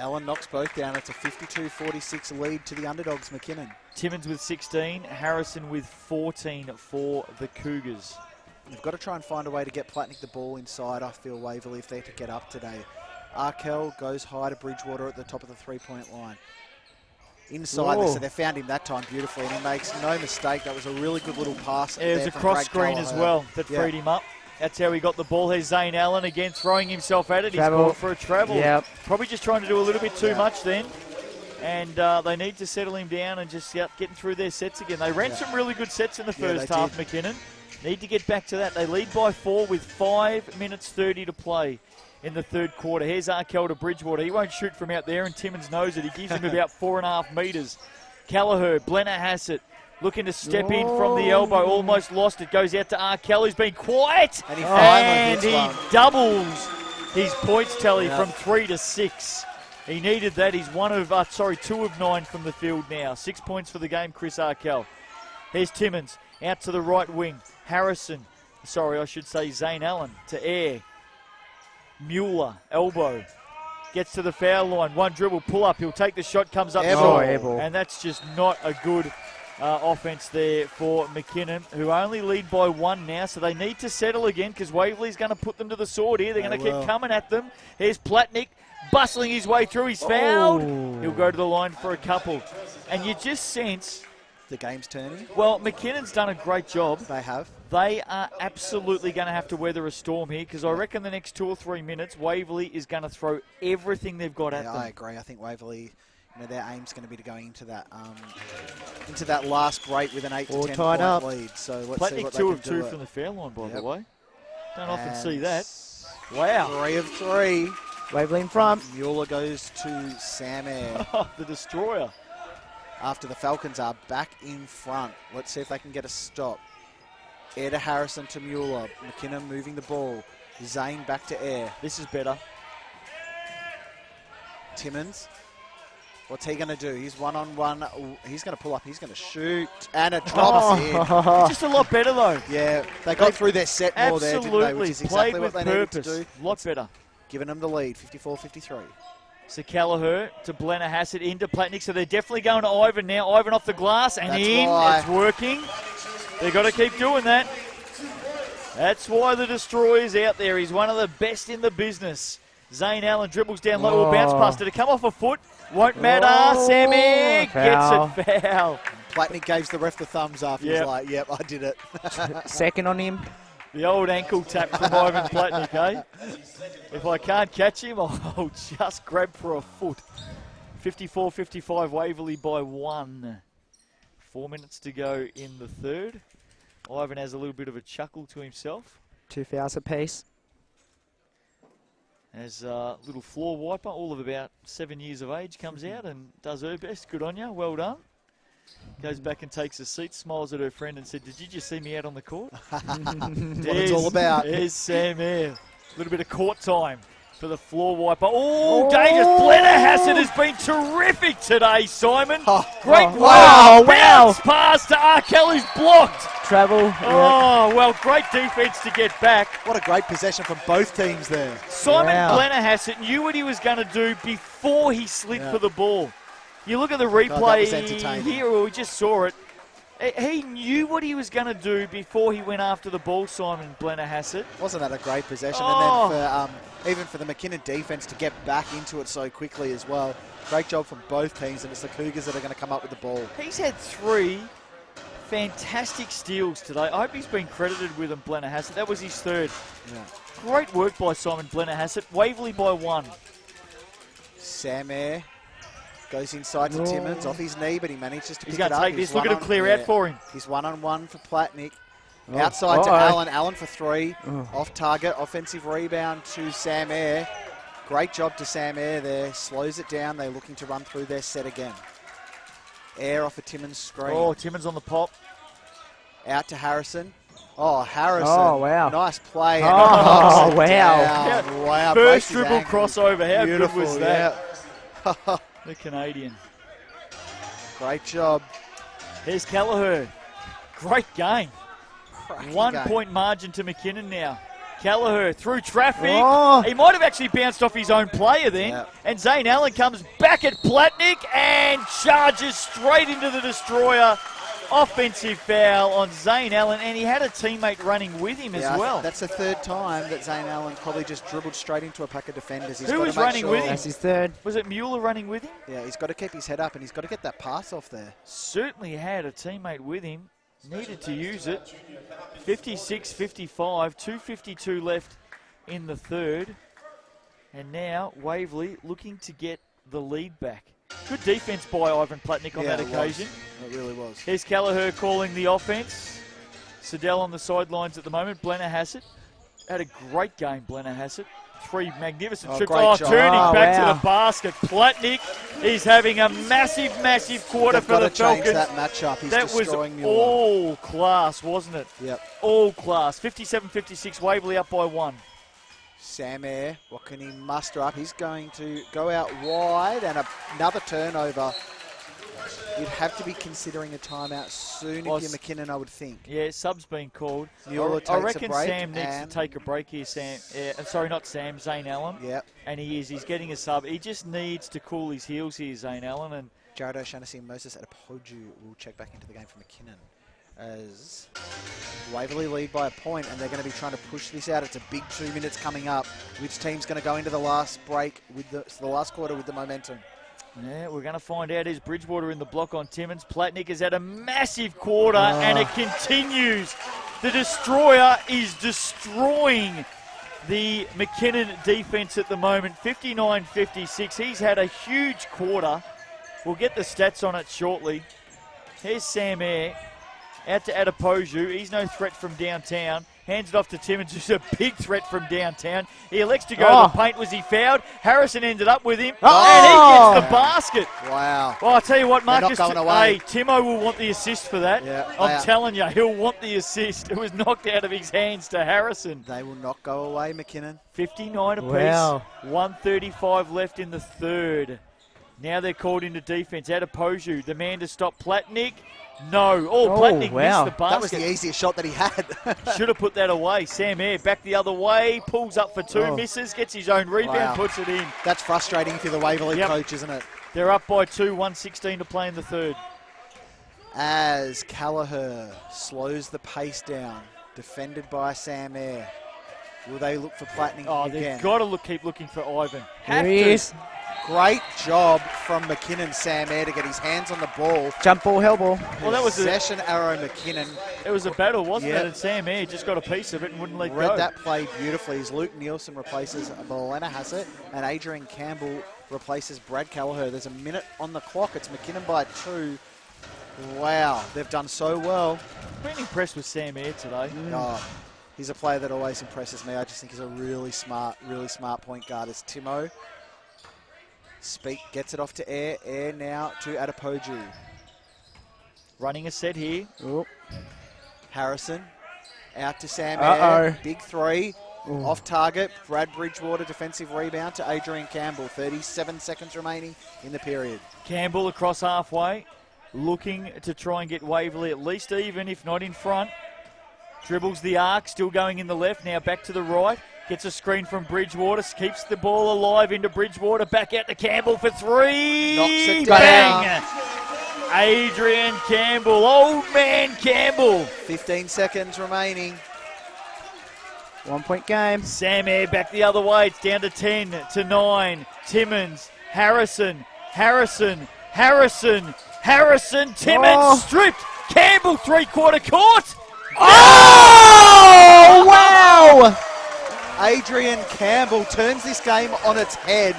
Allen knocks both down. It's a 52-46 lead to the underdogs, McKinnon. Timmins with 16. Harrison with 14 for the Cougars. They've got to try and find a way to get Platnick the ball inside, I feel, Waverley, if they're to get up today. Arkell goes high to Bridgewater at the top of the 3-point line. Inside, so they found him that time beautifully, and he makes no mistake. That was a really good little pass. It was a cross screen as well that freed him up. That's how he got the ball. Here's Zane Allen again throwing himself at it. He's called for a travel. Probably just trying to do a little bit too much then. And they need to settle him down and just getting through their sets again. They ran some really good sets in the first half, McKinnon. Need to get back to that. They lead by 4 with 5 minutes 30 to play in the third quarter. Here's Arkell to Bridgewater. He won't shoot from out there, and Timmins knows it. He gives him about 4.5 metres. Kelleher, Blenner has it. Looking to step in from the elbow, almost lost it. Goes out to Arkell, who's been quiet. And he finally hits he one. doubles his points tally from 3 to 6. He needed that. He's 2 of 9 from the field now. 6 points for the game, Chris Arkell. Here's Timmins out to the right wing. Zane Allen to Air. Mueller, elbow. Gets to the foul line. One dribble, pull up. He'll take the shot, comes up short. And that's just not a good offense there for McKinnon, who only lead by 1 now, so they need to settle again because Waverley's going to put them to the sword here. They're going to keep coming at them. Here's Platnick bustling his way through. He's fouled. He'll go to the line for a couple. And you just sense the game's turning. Well, McKinnon's done a great job. They have. They are absolutely going to have to weather a storm here because I reckon the next 2 or 3 minutes, Waverley is going to throw everything they've got at them. I agree. I think Waverley, their aim's going to be going into that last break with an 8 to 10 point lead. So let's see what they 2 can of 2 do from the foul line, by the way. Don't often see that. Wow. 3 of 3. Waverley in front. Mueller goes to Sam Air. The destroyer. After the Falcons are back in front. Let's see if they can get a stop. Air to Harrison to Mueller. McKinnon moving the ball. Zane back to Air. This is better. Timmins. What's he going to do? He's one-on-one. He's going to pull up. He's going to shoot. And it drops in. Just a lot better, though. Yeah, they got through their set more there, didn't they? Which is exactly played with what they needed purpose. to do. Lot better. Giving them the lead, 54-53. So Kelleher to Blenner Hassett into Platnick. So they're definitely going to Ivan now. Ivan off the glass and It's working. They've got to keep doing that. That's why the destroyer's out there. He's one of the best in the business. Zane Allen dribbles down low, will bounce past it. To come off a foot. Won't matter. Sammy gets it foul. Platnick gave the ref the thumbs up. He was like, yep, I did it. Second on him. The old ankle tap from Ivan Platnick, eh? If I can't catch him, I'll just grab for a foot. 54-55, Waverley by 1. 4 minutes to go in the third. Ivan has a little bit of a chuckle to himself. 2 fouls apiece. As a little floor wiper, all of about 7 years of age, comes out and does her best. Good on you, well done. Goes back and takes a seat, smiles at her friend and said, "Did you just see me out on the court?" What it's all about. There's Sam Air. A little bit of court time for the floor wiper. Oh, dangerous. Blenner Hassett has been terrific today, Simon. Great work. Wow. Bounce pass to Arkell, who's blocked. Travel. Oh, well, great defense to get back. What a great possession from both teams there. Simon Blenner Hassett knew what he was going to do before he slid for the ball. You look at the replay here, we just saw it. He knew what he was going to do before he went after the ball, Simon Blenner Hassett. Wasn't that a great possession? And then for, even for the McKinnon defence to get back into it so quickly as well. Great job from both teams, and it's the Cougars that are going to come up with the ball. He's had 3 fantastic steals today. I hope he's been credited with them, Blenner Hassett. That was his 3rd. Yeah. Great work by Simon Blenner Hassett. Waverley by 1. Sam Air goes inside to Timmins, off his knee, but he manages to pick it up. He's going to take this. Look at him clear out for him. He's one-on-one for Platnick. Outside to Allen. Allen for 3. Off target. Offensive rebound to Sam Air. Great job to Sam Air there. Slows it down. They're looking to run through their set again. Air off a Timmins screen. Oh, Timmins on the pop. Out to Harrison. Oh, Harrison. Oh, wow. Nice play. Oh, wow. Wow. First dribble crossover. How Beautiful, good was that? The Canadian. Great job. Here's Kelleher. Great game. 1 game. point margin to McKinnon now. Kelleher through traffic. Oh. He might have actually bounced off his own player then. Yeah. And Zane Allen comes back at Platnick and charges straight into the destroyer. Offensive foul on Zane Allen, and he had a teammate running with him as well. That's the 3rd time that Zane Allen probably just dribbled straight into a pack of defenders. Who was running with him? That's his 3rd. Was it Mueller running with him? Yeah, he's got to keep his head up, and he's got to get that pass off there. Certainly had a teammate with him. Needed to use it. 56-55, 2:52 left in the third. And now Waverley looking to get the lead back. Good defense by Ivan Platnick on that occasion. It really was. Here's Kelleher calling the offense. Siddell on the sidelines at the moment. Blenner Hassett had a great game, Blenner Hassett. 3 magnificent Oh, trips. great Oh, job. turning Oh, back wow. to the basket. Platnick is having a massive, massive quarter They've for got the to change Falcons. that matchup. He's That was destroying Muir. all class, wasn't it? Yep. All class. 57-56, Waverley up by 1. Sam Eyre, what can he muster up? He's going to go out wide and another turnover. You'd have to be considering a timeout soon Well, if you're McKinnon, I would think. Yeah, sub's been called. Mueller I takes a reckon break Sam needs to and- take a break here, Sam. Sorry, not Sam, Zane Allen. Yep. And he is. He's getting a sub. He just needs to cool his heels here, Zane Allen. And Jared O'Shannessy and Moses Adepoju will check back into the game for McKinnon as Waverley lead by a point, and they're going to be trying to push this out. It's a big 2 minutes coming up. Which team's going to go into the last break with the last quarter with the momentum? yeah, we're going to find out. Is Bridgewater in the block on Timmins. Platnick has had a massive quarter, and it continues. The Destroyer is destroying the McKinnon defense at the moment. 59-56. He's had a huge quarter. We'll get the stats on it shortly. Here's Sam Eyre. Out to Adepoju. He's no threat from downtown. Hands it off to Timmins, who's a big threat from downtown. He elects to go to the paint. Was he fouled? Harrison ended up with him. And he gets the basket. Wow. Well, I'll tell you what, They're Marcus. not going away. Hey, Timo will want the assist for that. Yeah, they I'm are. telling you, he'll want the assist. It was knocked out of his hands to Harrison. They will not go away, McKinnon. 59 apiece. Wow. 1:35 left in the third. Now they're called into defense. Adepoju, the man to stop Platnick. No. Oh, Platnick wow. missed the basket. That was the easiest shot that he had. Should have put that away. Sam Eyre back the other way, pulls up for 2, misses, gets his own rebound, Wow. puts it in. That's frustrating if you're the Waverley Yep. coach, isn't it? They're up by 2, 1:16 to play in the third. As Callagher slows the pace down, defended by Sam Eyre. Will they look for Platnick Oh, again? they've got to keep looking for Ivan. Here he is. Great job from McKinnon, Sam Eyre, to get his hands on the ball. Jump ball, hell ball. Well, that was Possession arrow McKinnon. it was a battle, wasn't Yep. it? And Sam Eyre just got a piece of it and wouldn't let Read go. that play beautifully as Luke Nielsen replaces Belena Hassett and Adrian Campbell replaces Brad Callagher. There's a minute on the clock. It's McKinnon by 2. Wow, they've done so well. Been impressed with Sam Eyre today. Oh, he's a player that always impresses me. I just think he's a really smart point guard. It's Timo. Gets it off to Eyre. Eyre now to Adepoju. Running a set here. Oh. Harrison out to Sam Uh-oh. Eyre. Big 3. Off target. Brad Bridgewater defensive rebound to Adrian Campbell. 37 seconds remaining in the period. Campbell across halfway. Looking to try and get Waverley at least even, if not in front. Dribbles the arc, still going in the left. Now back to the right. Gets a screen from Bridgewater. Keeps the ball alive into Bridgewater. Back out to Campbell for 3. Knocks it Bang! Adrian Campbell. Old man Campbell. 15 seconds remaining. 1 point game. Sam Eyre back the other way. It's down to 10 to 9. Timmins. Harrison. Timmins stripped. Campbell 3/4 court. Oh, wow! Adrian Campbell turns this game on its head.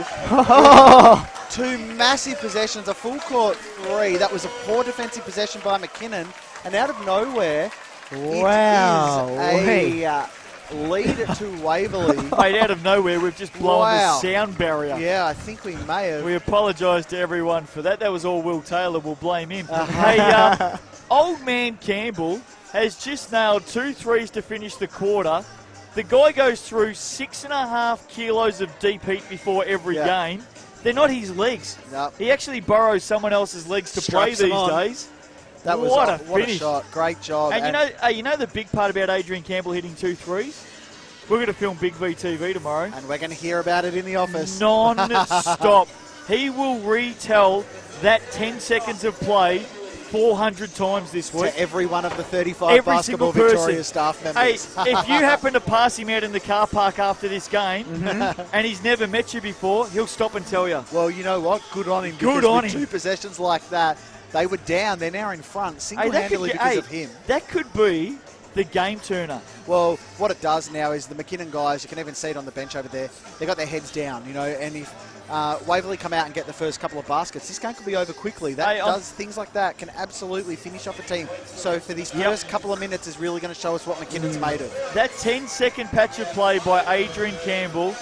2 massive possessions, a full court 3. That was a poor defensive possession by McKinnon. And out of nowhere, Wow. it is a lead to Waverley. Mate, out of nowhere, we've just blown Wow. the sound barrier. Yeah, I think we may have. We apologise to everyone for that. That was all Will Taylor. We'll blame him. Hey, old man Campbell has just nailed 2 threes to finish the quarter. The guy goes through 6.5 kilos of deep heat before every game. They're not his legs. Nope. He actually borrows someone else's legs to play Straps them these on. days. That was what a what finish. a shot. Great job. And you know the big part about Adrian Campbell hitting 2 threes? We're going to film BigV TV tomorrow. And we're going to hear about it in the office. Non-stop. He will retell that 10 seconds of play 400 times this week. To every one of the 35 Every Basketball single person. Victoria staff Hey, members. if you happen to pass him out in the car park after this game and he's never met you before, he'll stop and tell you. Well, you know what? Good on him. Good because on with him. 2 possessions like that, they were down. They're now in front single-handedly because of him. That could be the game turner. Well, what it does now is the McKinnon guys, you can even see it on the bench over there, they got their heads down, you know, and if Waverley come out and get the first couple of baskets, this game could be over quickly. Things like that can absolutely finish off a team. So for these first couple of minutes is really going to show us what McKinnon's made of. That 10-second patch of play by Adrian Campbell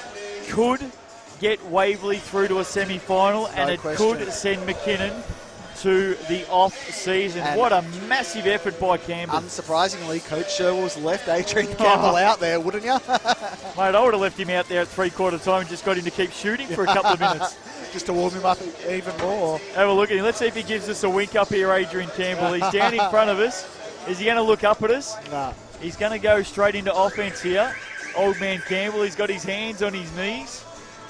could get Waverley through to a semi-final, and it question. could send McKinnon to the off-season. And what a massive effort by Campbell. Unsurprisingly, Coach Sherwell's left Adrian Campbell out there, wouldn't you? Mate, I would have left him out there at three-quarter time and just got him to keep shooting for a couple of minutes. Just to warm him up even more. Have a look at him. Let's see if he gives us a wink up here, Adrian Campbell. He's down in front of us. Is he going to look up at us? Nah. He's going to go straight into offense here. Old man Campbell, he's got his hands on his knees.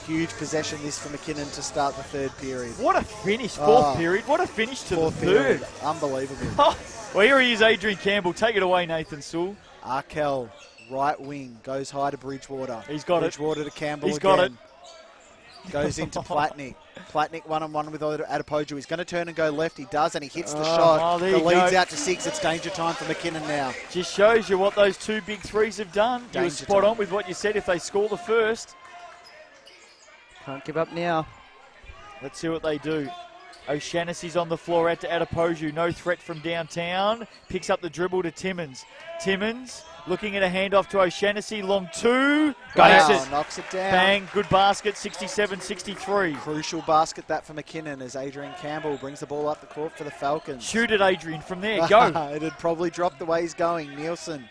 Huge possession this for McKinnon to start the third period. What a finish, fourth period. What a finish to the third. Period. Unbelievable. Oh, well, here he is, Adrian Campbell. Take it away, Nathan Sewell. Arkell, right wing, goes high to Bridgewater. He's got Bridgewater to Campbell He's again. got it. Goes into Platnick. Platnick one-on-one with Adepoju. He's going to turn and go left. He does, and he hits the shot. The lead's out to 6. It's danger time for McKinnon now. Just shows you what those two big threes have done. You were spot on with what you said. If they score the first, Can't give up now. let's see what they do. O'Shaughnessy's on the floor out to Adepoju. No threat from downtown. Picks up the dribble to Timmins. Timmins looking at a handoff to O'Shaughnessy. Long two. Wow, Makes it. knocks it down. Bang. Good basket. 67-63. Crucial basket that for McKinnon as Adrian Campbell brings the ball up the court for the Falcons. Shoot it, Adrian, from there. Go. It had probably dropped the way he's going. Nielsen,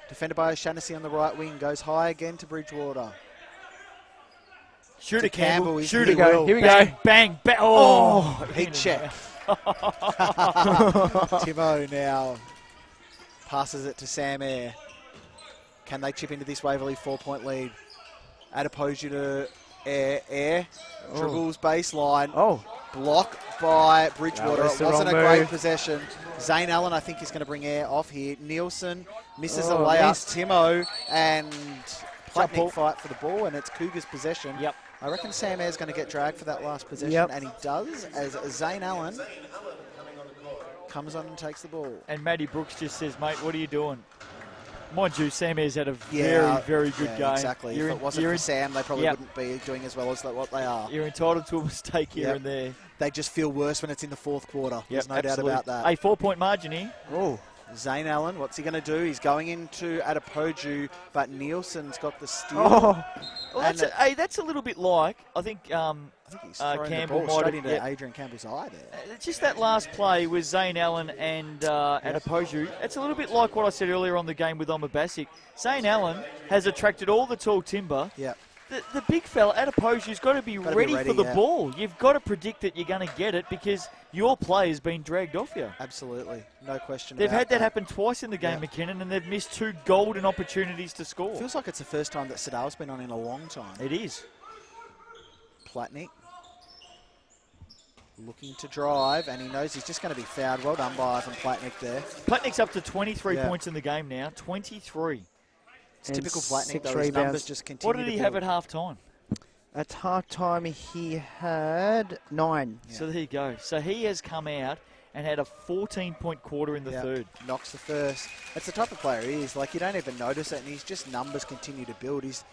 defended by O'Shaughnessy on the right wing, goes high again to Bridgewater. Shoot To it, Campbell. Campbell, Shoot he it. will. Here we Bang, go. bang, bang. Oh, Heat check. Timo now passes it to Sam Eyre. Can they chip into this Waverley 4-point lead? Adepoju to Eyre. Dribbles baseline. Oh, Block by Bridgewater. That was It the wasn't a wrong great move. possession. Zane Allen, I think, is going to bring Eyre off here. Nielsen misses a Oh, layup. missed. Timo and Jump ball. Platnick fight for the ball, and it's Cougars' possession. Yep. I reckon Sam Eyre's going to get dragged for that last possession, Yep. and he does as Zane Allen comes on and takes the ball. And Matty Brooks just says, mate, what are you doing? Mind you, Sam Ayres had a very good game. Exactly. You're If in- it wasn't you're for in- Sam, they probably Yep. wouldn't be doing as well as what they are. You're entitled to a mistake here Yep. and there. They just feel worse when it's in the fourth quarter. There's Yep, no absolutely. doubt about A that. 4-point margin here. Oh, Zane Allen, what's he going to do? He's going into Adepoju, but Nielsen's got the steal. oh, Well, And that's a little bit like, I think I think he's thrown Campbell the ball might straight have- into yeah. Adrian Campbell's eye there. just that last play with Zane Allen and Adepoju. It's a little bit like what I said earlier on the game with Omabasic. Zane Allen has attracted all the tall timber. Yeah. The big fella, Adepoju's got to be ready for the yeah. ball. You've got to predict that you're going to get it because your play has been dragged off you. Absolutely. No question They've about had that happen twice in the game, Yeah. McKinnon, and they've missed two golden opportunities to score. Feels like it's the first time that Sadal's been on in a long time. It is. Platnick looking to drive, and he knows he's just going to be fouled. Well done by Ivan Platnick there. Platnick's up to 23 Yeah. points in the game now. 23. It's And typical Platnick, 6 though. His rebounds. numbers just continue What did to he have build. at half-time? at half-time he had 9. Yeah. So there you go. So he has come out and had a 14-point quarter in the Yeah. third. Knocks the first. That's the type of player he is. Like, you don't even notice it, and his just numbers continue to build. He's,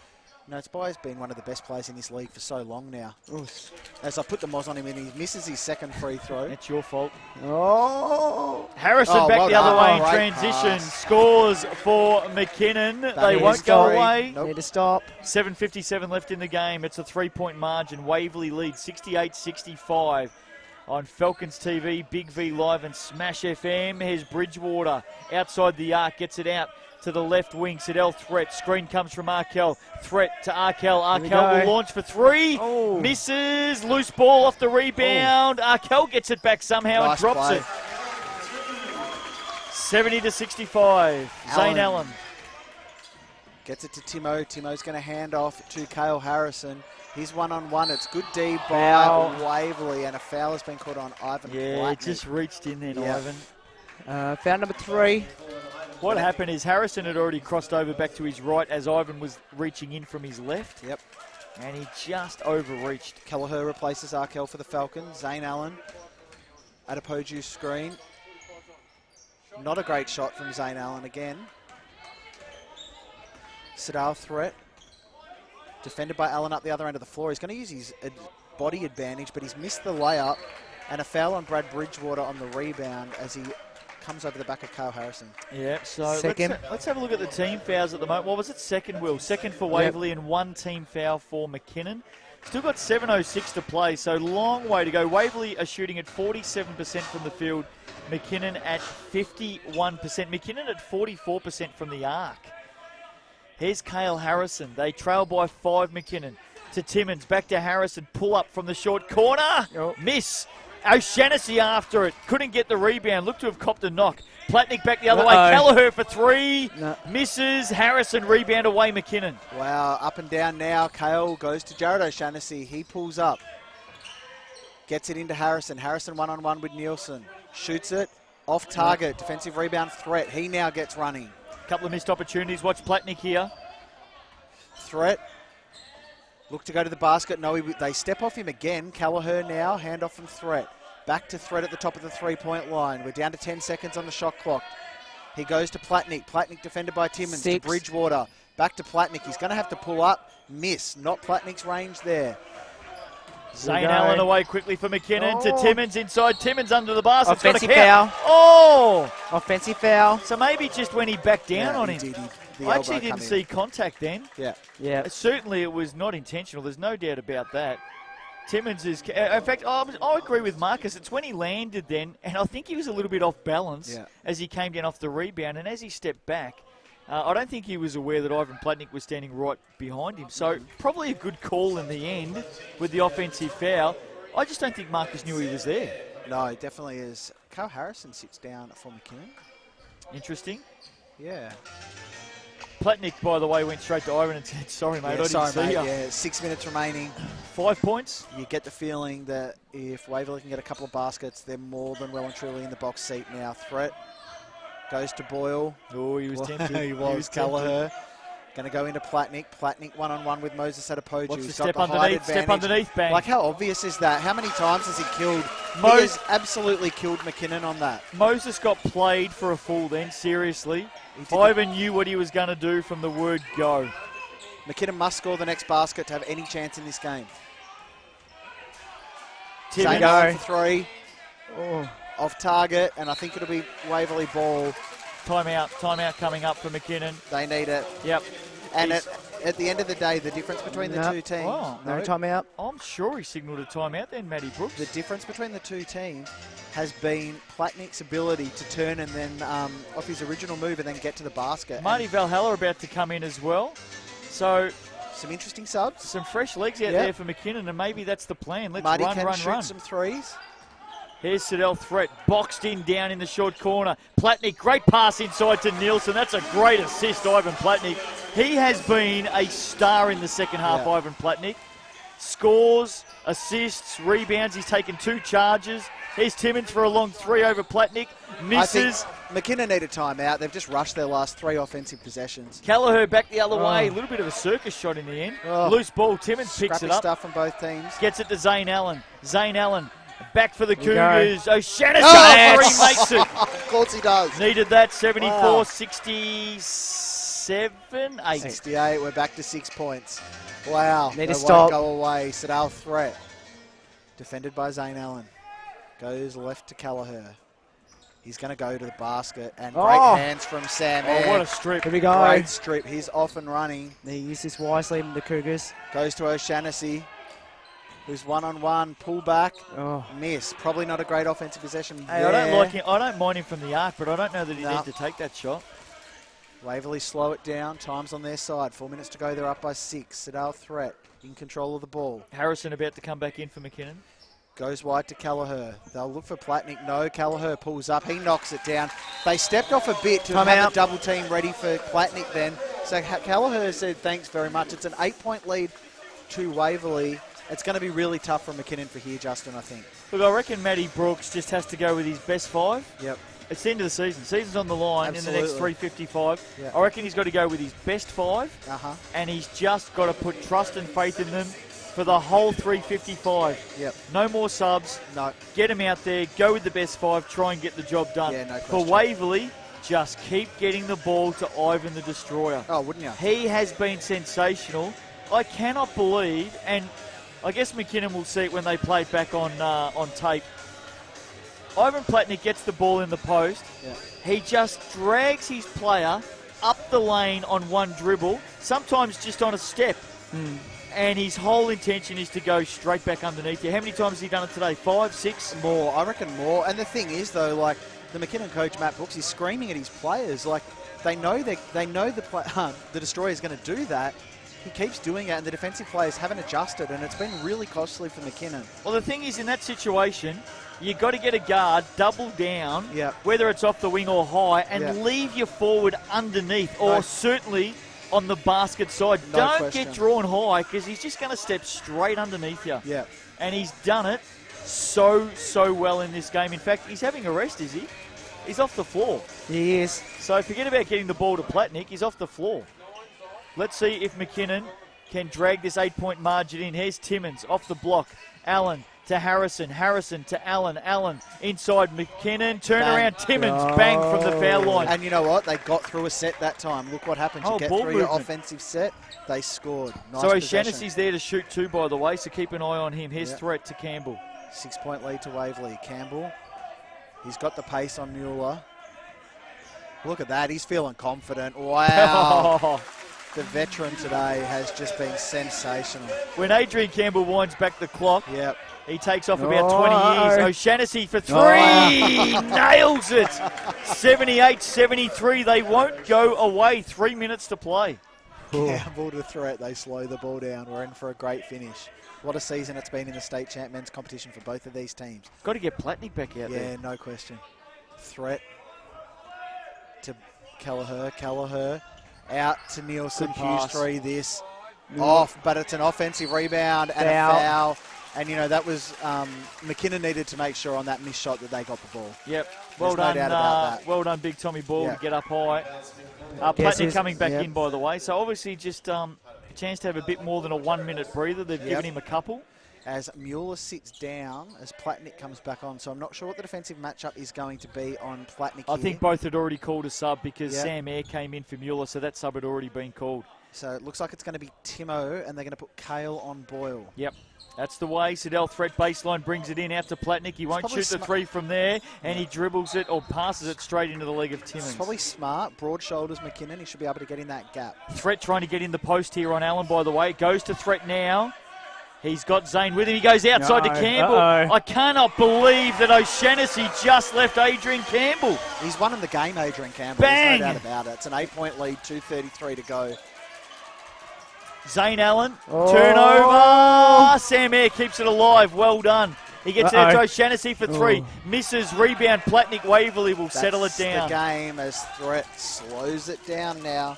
it's why he's been one of the best players in this league for so long now. Oof. As I put the moz on him, and he misses his second free throw. That's your fault. Oh! Harrison Oh, back well the other done. way in Great transition. pass. Scores for McKinnon. They is won't go three. away. Nope. Need to stop. 7:57 left in the game. It's a 3-point margin. Waverley leads 68-65 on Falcons TV, Big V Live and Smash FM. Here's Bridgewater outside the arc, gets it out to the left wing. Siddell threat. Screen comes from Arkell. Threat to Arkell. we Arkell go. will launch for three. Oh. Misses. Loose ball off the rebound. Arkell gets it back somehow and Nice drops play. it. 70-65. Zane Allen. Gets it to Timo. Timo's going to hand off to Cale Harrison. He's one-on-one. It's good D by Foul. Waverley, and a foul has been called on Ivan Yeah, Platnick. it just reached in there, Yeah. Ivan. Foul number 3. What happened is Harrison had already crossed over back to his right as Ivan was reaching in from his left. Yep. And he just overreached. Kelleher replaces Arkell for the Falcons. Zane Allen. Adepoju screen. Not a great shot from Zane Allen again. Siddell threat. Defended by Allen up the other end of the floor. He's going to use his body advantage, but he's missed the layup. And a foul on Brad Bridgewater on the rebound as he comes over the back of Kyle Harrison. Yeah, so Second. let's have a look at the team fouls at the moment. What was it? Second, Will. Second for Waverley and 1 team foul for McKinnon. Still got 7:06 to play, so long way to go. Waverley are shooting at 47% from the field. McKinnon at 51%. McKinnon at 44% from the arc. Here's Kyle Harrison. They trail by 5, McKinnon. To Timmins, back to Harrison. Pull up from the short corner. Oh. Miss. O'Shannessy after it. Couldn't get the rebound. Looked to have copped a knock. Platnick back the other way. Kelleher for 3. No. Misses. Harrison rebound away McKinnon. Wow, up and down now. Kale goes to Jared O'Shannessy. He pulls up. Gets it into Harrison. Harrison one-on-one with Nielsen. Shoots it. Off target. Defensive rebound threat. He now gets running. Couple of missed opportunities. Watch Platnick here. Threat. Look to go to the basket. No, they step off him again. Kelleher now. Hand off from Threat. Back to Threat at the top of the three-point line. We're down to 10 seconds on the shot clock. He goes to Platnick. Platnick defended by Timmins. 6. To Bridgewater. Back to Platnick. He's going to have to pull up. Miss. Not Platnick's range there. Zane Allen away quickly for McKinnon to Timmins inside. Timmins under the basket. Offensive foul. Oh! Offensive foul. So maybe just when he backed down on him. The I actually elbow didn't come see in. contact then. Yeah. Certainly it was not intentional. There's no doubt about that. Timmins is... In fact, I agree with Marcus. It's when he landed then, and I think he was a little bit off balance as he came down off the rebound, and as he stepped back, I don't think he was aware that Ivan Platnick was standing right behind him. So probably a good call in the end with the offensive foul. I just don't think Marcus knew he was there. No, it definitely is. Kyle Harrison sits down for McKinnon. Interesting. Yeah. Platnick, by the way, went straight to Ivan and said, sorry, mate, I didn't sorry, see mate. ya." Yeah, 6 minutes remaining. 5 points. You get the feeling that if Waverley can get a couple of baskets, they're more than well and truly in the box seat now. Threat goes to Boyle. Oh, he was tempted. He was Kelleher. Going to go into Platnick. Platnick one-on-one with Moses Adepoju. What's the He's step got the underneath? height Step advantage. underneath, bang. Like, how obvious is that? How many times has he killed? He has absolutely killed McKinnon on that. Moses got played for a fool then, seriously. He Ivan knew what he was going to do from the word go. McKinnon must score the next basket to have any chance in this game. Timmins. Zane Allen for 3. Oh. Off target, and I think it'll be Waverley ball. Timeout coming up for McKinnon. They need it. Yep. And at the end of the day, the difference between the two teams... Oh, No timeout. I'm sure he signalled a timeout then, Matty Brooks. The difference between the two teams has been Platnick's ability to turn and then off his original move and then get to the basket. Marty Valhalla about to come in as well. So Some interesting subs. some fresh legs out there for McKinnon, and maybe that's the plan. Let's Marty run, can run, shoot run. some threes. Here's Siddell Threat, boxed in down in the short corner. Platnick, great pass inside to Nielsen. That's a great assist, Ivan Platnick. He has been a star in the second half, Ivan Platnick. Scores, assists, rebounds. He's taken 2 charges. Here's Timmins for a long 3 over Platnick. Misses. I think McKinnon need a timeout. They've just rushed their last 3 offensive possessions. Kelleher back the other way. A little bit of a circus shot in the end. Loose ball. Timmins picks Scrappy it up. stuff from both teams. Gets it to Zane Allen. Zane Allen back for the Here we go. Cougars. O'Shannessy makes it. Of course he does. Needed that. 74, 67, 8. 68. We're back to 6 points. Wow. Need they to stop. won't go away. Siddell Threat. Defended by Zane Allen. Goes left to Kelleher. He's going to go to the basket. And great hands from Sam. Oh, what a strip. Here we go. Great strip. He's off and running. They use this wisely, the Cougars. Goes to O'Shannessy, who's one-on-one. Pull back. Oh. Miss. Probably not a great offensive possession. Hey, I don't like him. I don't mind him from the arc, but I don't know that he No. needs to take that shot. Waverley slow it down. Time's on their side. 4 minutes to go. They're up by 6. Siddell Threat in control of the ball. Harrison about to come back in for McKinnon. Goes wide to Kelleher. They'll look for Platnick. No, Kelleher pulls up. He knocks it down. They stepped off a bit to have a double team ready for Platnick then. So Kelleher said thanks very much. It's an 8-point lead to Waverley. It's going to be really tough for McKinnon for here, Justin, I think. Look, I reckon Matty Brooks just has to go with his best 5. Yep. It's the end of the season. Season's on the line in the next Absolutely. 355. Yeah. I reckon he's got to go with his best 5, and he's just got to put trust and faith in them for the whole 355. Yep. No more subs. No. Get him out there. Go with the best 5. Try and get the job done. Yeah, no for question. Waverley, just keep getting the ball to Ivan the Destroyer. Oh, wouldn't you? He has been sensational. I cannot believe, and I guess McKinnon will see it when they play it back on tape. Ivan Platnik gets the ball in the post. Yeah. He just drags his player up the lane on one dribble, sometimes just on a step. And his whole intention is to go straight back underneath you. How many times has he done it today? 5, 6? More. I reckon more. And the thing is, though, like, the McKinnon coach, Matt Brooks, is screaming at his players. Like, they know the Destroyer is going to do that. He keeps doing it, and the defensive players haven't adjusted, and it's been really costly for McKinnon. Well, the thing is, in that situation, you've got to get a guard, double down, Yep. whether it's off the wing or high, and Yep. leave your forward underneath, or No. certainly on the basket side. No Don't question. get drawn high, because he's just going to step straight underneath you. Yeah. And he's done it so well in this game. In fact, he's having a rest, is he? He's off the floor. He is. So forget about getting the ball to Platnik. He's off the floor. Let's see if McKinnon can drag this 8-point margin in. Here's Timmins off the block. Allen to Harrison. Harrison to Allen. Allen inside McKinnon. Turn Bang. around. Timmins. Bang from the foul line. And you know what? They got through a set that time. Look what happens. Oh, You get ball through your movement. offensive set, they scored. Nice So possession. O'Shaughnessy's there to shoot too, by the way, so keep an eye on him. Here's Yep. threat to Campbell. 6-point lead to Waverley. Campbell, he's got the pace on Mueller. Look at that. He's feeling confident. Wow. The veteran today has just been sensational. When Adrian Campbell winds back the clock, Yep. he takes off about 20 years. O'Shaughnessy for 3. Nails it. 78-73. They won't go away. 3 minutes to play. Campbell to threat. They slow the ball down. We're in for a great finish. What a season it's been in the state champ men's competition for both of these teams. Got to get Platnik back out Yeah, there. no question. Threat to Kelleher. Kelleher out to Nielsen. Good pass. Hughes 3 this. Off, but it's an offensive rebound and a foul. And, you know, that was McKinnon needed to make sure on that missed shot that they got the ball. Yep. Well There's no done, doubt about that. well done, Big Tommy Ball, Yeah. to get up high. Platnik coming back in, by the way. So obviously just a chance to have a bit more than a 1-minute breather. They've given him a couple. As Mueller sits down, as Platnik comes back on. So I'm not sure what the defensive matchup is going to be on Platnik I here. think both had already called a sub because Yep. Sam Eyre came in for Mueller, so that sub had already been called. So it looks like it's going to be Timo, and they're going to put Kale on Boyle. Yep. That's the way. Siddell threat baseline brings it in out to Platnik. He won't probably shoot the 3 from there, and he dribbles it or passes it straight into the leg of It's Timmins. probably smart. Broad shoulders McKinnon. He should be able to get in that gap. Threat trying to get in the post here on Allen, by the way. Goes to Threat now. He's got Zane with him. He goes outside to Campbell. I cannot believe that O'Shaughnessy just left Adrian Campbell. He's won in the game, Adrian Campbell. Bang! There's no doubt about it. It's an 8-point lead, 2:33 to go. Zane Allen, turnover. Sam Eyre keeps it alive. Well done. He gets it out to O'Shaughnessy for 3. Misses, rebound. Platnik Waverley will settle it down. That's the game as Threat slows it down now.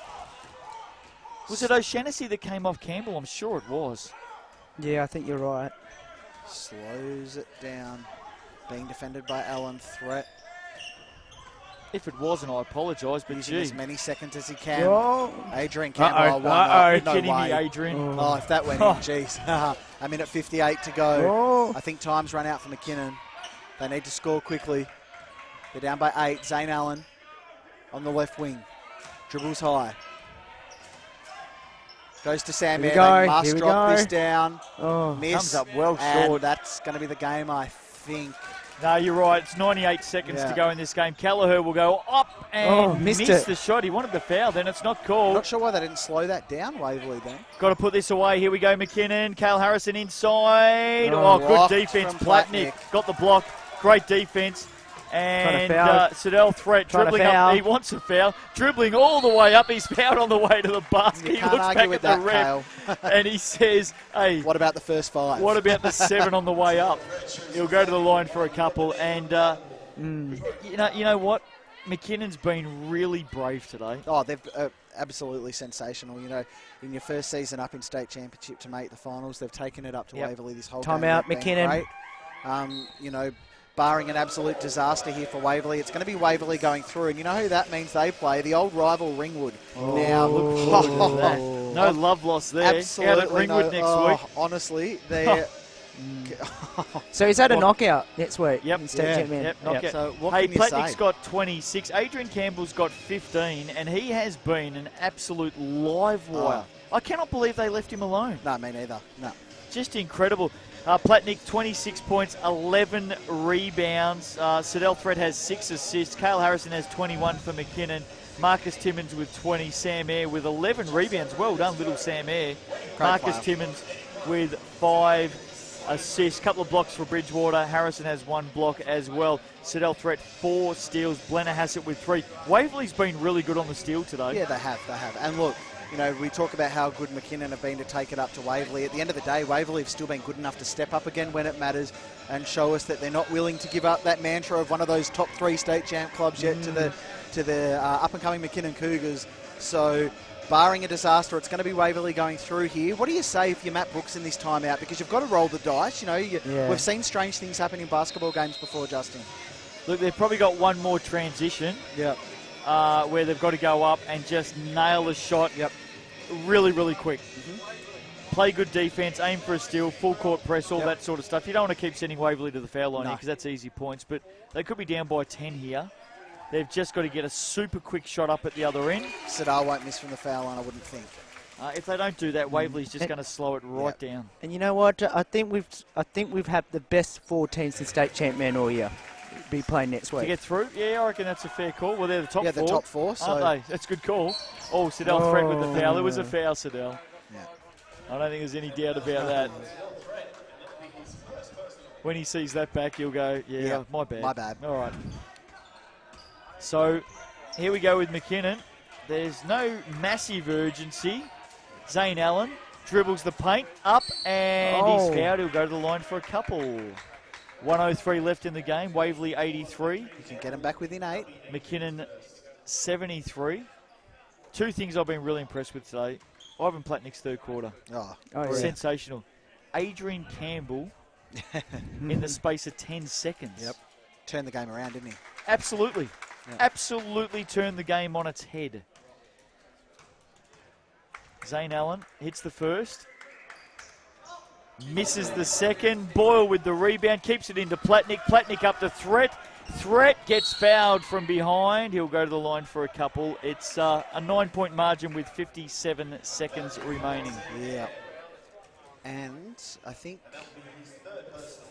Was it O'Shaughnessy that came off Campbell? I'm sure it was. Yeah, I think you're right. Slows it down. Being defended by Allen. Threat If it wasn't, I apologise, but using gee. as many seconds as he can. Oh. Adrian Campbell. No Kidding way. me, Adrian. Oh, if that went in, jeez. A minute 58 to go. I think time's run out for McKinnon. They need to score quickly. They're down by 8. Zane Allen on the left wing. Dribbles high. Goes to Sam Eyre. They must drop this down. Miss. Comes up well and short. that's going to be the game, I think. No, you're right. It's 98 seconds to go in this game. Kelleher will go up and missed miss it. the shot. He wanted the foul, then it's not I'm called. not sure why they didn't slow that down, Waverley, then. Got to put this away. Here we go, McKinnon. Cale Harrison inside. Good Blocked defense. from Platnik got the block. Great defense. And Siddell threat, Trying to dribbling up. foul. He wants a foul. Dribbling all the way up. He's fouled on the way to the basket. You He can't looks argue back with at the that, ref and he says, hey, What about the first 5? what about the 7 on the way up? He'll go to the line for a couple. And you know what? McKinnon's been really brave today. Oh, they've absolutely sensational. You know, in your first season up in state championship to make the finals, they've taken it up to Waverley this whole game. Timeout, They've been McKinnon. great. You know, barring an absolute disaster here for Waverley, it's going to be Waverley going through. And you know who that means they play? The old rival Ringwood. Now, look, That. No love loss there. absolutely Out at Ringwood next week. Honestly, they're... So he's had a knockout next week. Yep. in State Champ Men. Yep, knockout. So what Hey, can you Platnik's say? got 26. Adrian Campbell's got 15, and he has been an absolute live wire. I cannot believe they left him alone. No, me neither. No. just incredible. Platnick, 26 points, 11 rebounds. Siddell Threat has 6 assists. Cale Harrison has 21 for McKinnon. Marcus Timmins with 20. Sam Eyre with 11 rebounds. Well done, little Sam Eyre. Marcus Timmins with 5 assists. Couple of blocks for Bridgewater. Harrison has 1 block as well. Siddell Threat, 4 steals. Blenner Hassett with 3. Waverley's been really good on the steal today. Yeah, they have. And look, you know, we talk about how good McKinnon have been to take it up to Waverley. At the end of the day, Waverley have still been good enough to step up again when it matters and show us that they're not willing to give up that mantra of one of those top 3 state champ clubs yet to the up-and-coming McKinnon Cougars. So, barring a disaster, it's going to be Waverley going through here. What do you say if you're Matt Brooks in this timeout? Because you've got to roll the dice. You know, we've seen strange things happen in basketball games before, Justin. Look, they've probably got one more transition. Yeah. Where they've got to go up and just nail a shot really, really quick. Play good defence, aim for a steal, full court press, all that sort of stuff. You don't want to keep sending Waverley to the foul line here because that's easy points, but they could be down by 10 here. They've just got to get a super quick shot up at the other end. Sadar won't miss from the foul line, I wouldn't think. If they don't do that, Waverley's just going to slow it right down. And you know what? I think we've had the best 4 teams in state champ men all year. Be playing next week. To get through? Yeah, I reckon that's a fair call. Well, they're the top 4. Yeah, the top 4. Aren't they? That's a good call. Oh, Siddell Threat with the foul. It was a foul, Siddell. Yeah. I don't think there's any doubt about that. When he sees that back, he'll go, my bad. My bad. All right. So, here we go with McKinnon. There's no massive urgency. Zane Allen dribbles the paint up, and he's fouled. He'll go to the line for a couple. 1:03 left in the game. Waverley 83. You can get him back within 8. McKinnon 73. 2 things I've been really impressed with today. Ivan Platnick's third quarter. Sensational. Adrian Campbell in the space of 10 seconds. Yep. Turned the game around, didn't he? Absolutely. Yep. Absolutely turned the game on its head. Zane Allen hits the first. Misses the second. Boyle with the rebound. Keeps it into Platnick. Platnick up to Threat. Threat gets fouled from behind. He'll go to the line for a couple. It's a 9-point margin with 57 seconds remaining. Yeah. And I think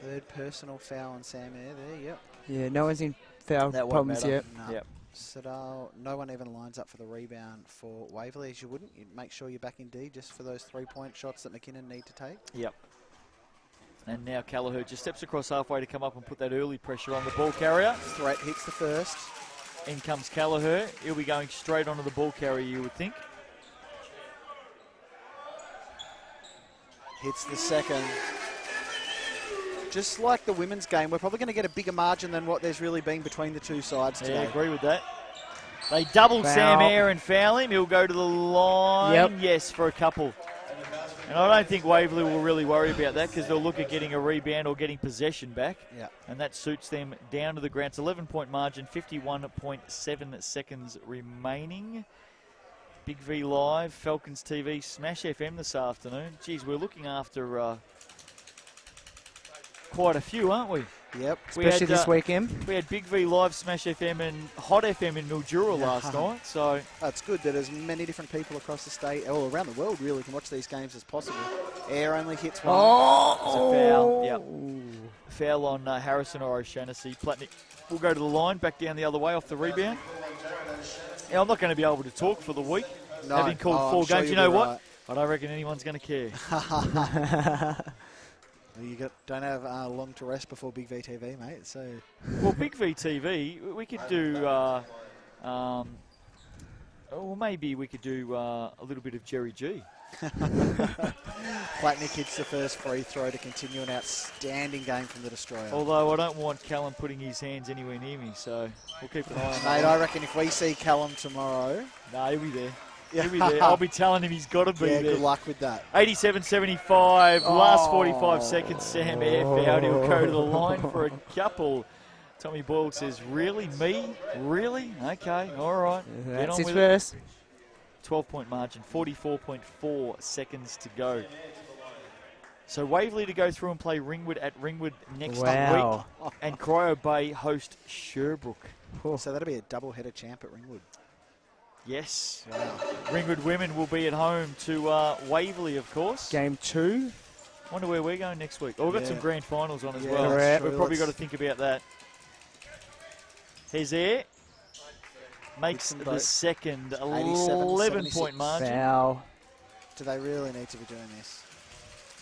third personal foul on Sam Eyre there. Yep. Yeah, no one's in foul problems yet. No. Yep. So no one even lines up for the rebound for Waverley, as you wouldn't. You'd make sure you're back in D just for those 3-point shots that McKinnon need to take. Yep. And now Kelleher just steps across halfway to come up and put that early pressure on the ball carrier. Threat hits the first. In comes Kelleher. He'll be going straight onto the ball carrier, you would think. Hits the second. Just like the women's game, we're probably going to get a bigger margin than what there's really been between the two sides today. Yeah, I agree with that. They double Sam Eyre and foul him. He'll go to the line, yes, for a couple. And I don't think Waverley will really worry about that because they'll look at getting a rebound or getting possession back. Yeah. And that suits them down to the ground. It's 11-point margin, 51.7 seconds remaining. Big V Live, Falcons TV, Smash FM this afternoon. Geez, we're looking after quite a few, aren't we? Yep. Especially this weekend. We had Big V Live, Smash FM and Hot FM in Mildura last night. So it's good that as many different people across the state, or around the world really, can watch these games as possible. Eyre only hits one. It's a foul. Yep. Foul on Harrison or O'Shannessy. Platnick will go to the line, back down the other way off the rebound. Yeah, I'm not going to be able to talk for the week, having called 4 games. You know what? Right. I don't reckon anyone's going to care. You don't have long to rest before Big V TV, mate. So, well, Big V TV, we could do. Maybe we could do a little bit of Jerry G. Platnick hits the first free throw to continue an outstanding game from the Destroyer. Although I don't want Callum putting his hands anywhere near me, so we'll keep an eye on that. Mate, I reckon if we see Callum tomorrow... Nah, he'll be there. He'll be there. I'll be telling him he's got to be there. Yeah, good luck with that. 87-75, last 45 seconds, Sam Eyre fouled. He'll go to the line for a couple. Tommy Boyle says, really? Me? Really? Okay, all right. That's his first. 12-point margin, 44.4 seconds to go. So Waverley to go through and play Ringwood at Ringwood next week. And Cryo Bay host Sherbrooke. So that'll be a double-header champ at Ringwood. Yes. Wow. Ringwood women will be at home to Waverley, of course. Game 2. Wonder where we're going next week. Oh, we've got Yeah. some grand finals on as Yeah, well. that's We've true. probably Let's- got to think about that. Hezier makes Dixon the boat. second 87, 11-point 76. margin. Foul. Do they really need to be doing this?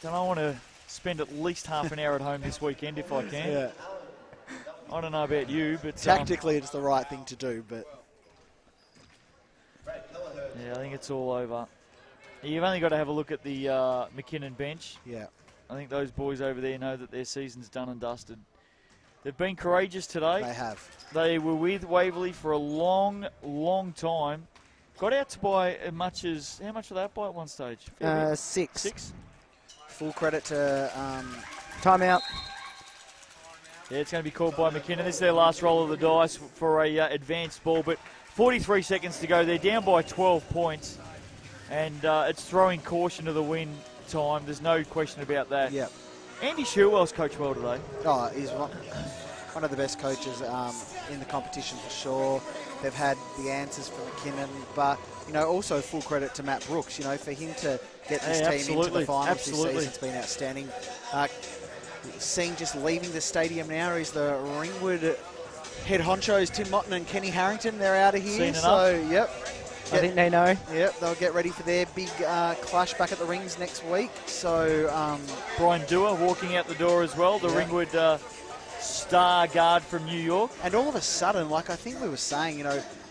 Don't I want to spend at least half an hour at home this weekend if I can? Yeah. I don't know about you, but Tactically, it's the right thing to do, but yeah, I think it's all over. You've only got to have a look at the McKinnon bench. yeah. I think those boys over there know that their season's done and dusted. They've been courageous today. They have. They were with Waverley for a long, long time. Got out to buy as much as, how much were they up by at one stage? Fair bit. 6. 6? Full credit to Timeout. Yeah, it's going to be called by McKinnon. This is their last roll of the dice for a advanced ball, but 43 seconds to go. They're down by 12 points, and it's throwing caution to the wind time. There's no question about that. yeah. Andy Sherwell's coached well today. Oh, he's one of the best coaches in the competition for sure. They've had the answers for McKinnon, but also full credit to Matt Brooks. For him to get this team into the finals this season, it's been outstanding. Seeing just leaving the stadium now is the Ringwood head honchos Tim Motton and Kenny Harrington. They're out of here, yep. I think they know. Yep, they'll get ready for their big clash back at the rings next week. So Brian Dewar walking out the door as well, the Ringwood star guard from New York. And all of a sudden, like I think we were saying,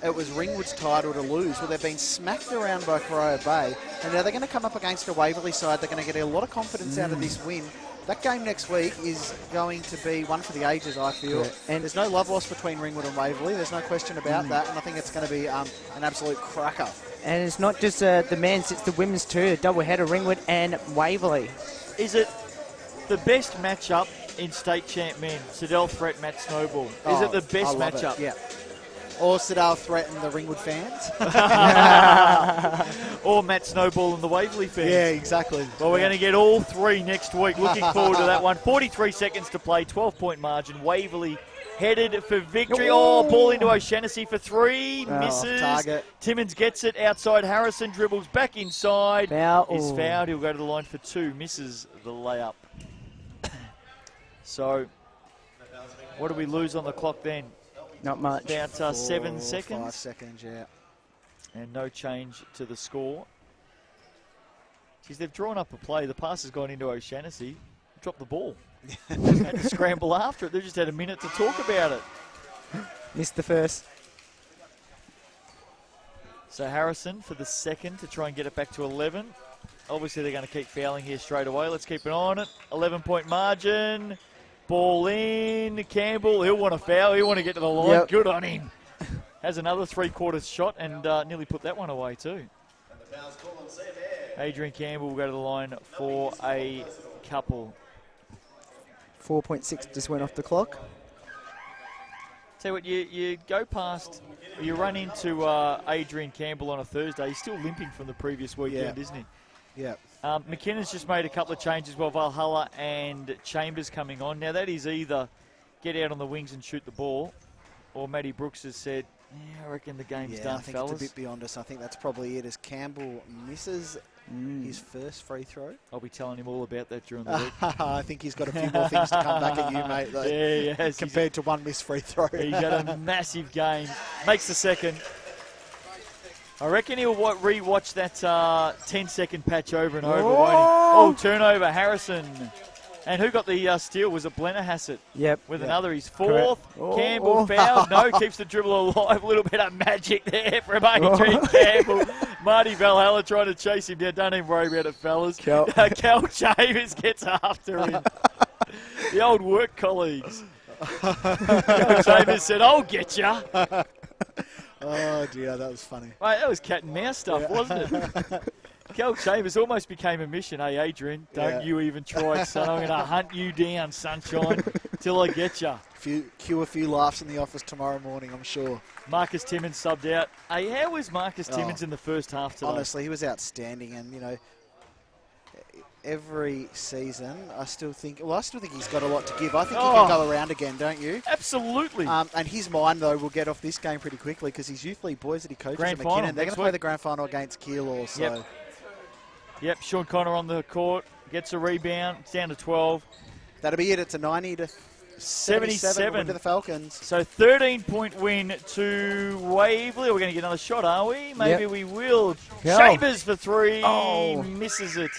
it was Ringwood's title to lose. Well, they've been smacked around by Corio Bay, and now they're going to come up against a Waverley side. They're going to get a lot of confidence out of this win. That game next week is going to be one for the ages, I feel. Yeah. And there's no love lost between Ringwood and Waverley. There's no question about that, and I think it's going to be an absolute cracker. And it's not just the men's, it's the women's too. A double header, Ringwood and Waverley. Is it the best matchup in state champ men? Siddell Threat, Matt Snowball. Is it the best matchup? Yeah. Or Siddell threaten the Ringwood fans. Or Matt Snowball and the Waverley fans? Yeah, exactly. Well, we're going to get all three next week. Looking forward to that one. 43 seconds to play, 12-point margin. Waverley headed for victory. Oh, ball into O'Shannessy for 3. Misses. Target. Timmins gets it outside. Harrison dribbles back inside. Foul. Is fouled. He'll go to the line for 2. Misses the layup. So, what do we lose on the clock then? Not much. About 7 5 seconds. seconds, yeah. And no change to the score. Geez, they've drawn up a play. The pass has gone into O'Shannessy. Dropped the ball. Had to scramble after it. They've just had a minute to talk about it. Missed the first. So Harrison for the second to try and get it back to 11. Obviously, they're going to keep fouling here straight away. Let's keep it on it. 11-point margin. Ball in. Campbell, he'll want to foul. He'll want to get to the line. Yep. Good on him. Has another three-quarters shot and nearly put that one away too. Adrian Campbell will go to the line for a couple. 4.6 just went off the clock. Tell you what, you go past, you run into Adrian Campbell on a Thursday. He's still limping from the previous weekend, isn't he? Yeah. McKinnon's just made a couple of changes while Valhalla and Chambers coming on. Now that is either get out on the wings and shoot the ball, or Matty Brooks has said, I reckon the game's done, I think fellas. it's a bit beyond us. I think that's probably it as Campbell misses his first free throw. I'll be telling him all about that during the week. I think he's got a few more things to come back at you, mate, though, Yeah, he has. compared to one missed free throw. He's had a massive game. Makes the second. I reckon he'll re-watch that 10-second patch over and over, won't he? Oh, turnover, Harrison. And who got the steal? Was it Blennerhassett? Yep. With another, he's fourth. Campbell fouled. No, keeps the dribble alive. A little bit of magic there from Adrian Campbell. Marty Valhalla trying to chase him down. Don't even worry about it, fellas. Cal Chambers gets after him. The old work colleagues. Cal Chambers said, I'll get ya. Oh, dear, that was funny. Mate, that was cat and mouse stuff, wasn't it? Cal Chambers almost became a mission. Hey, Adrian, don't you even try it, son. I'm going to hunt you down, sunshine, till I get you. Cue a few laughs in the office tomorrow morning, I'm sure. Marcus Timmins subbed out. Hey, how was Marcus Timmins in the first half today? Honestly, he was outstanding. And, every season, I still think he's got a lot to give. I think he can go around again, don't you? Absolutely. And his mind, though, will get off this game pretty quickly because his youth league boys that he coaches at McKinnon, they're going to play the grand final against Keilor. So. Yep, Sean Connor on the court. gets a rebound. It's down to 12. That'll be it. It's a 90 to 77 win to the Falcons. So 13-point win to Waverley. We're going to get another shot, are we? Maybe we will. Go. Chambers for 3. Oh. Misses it.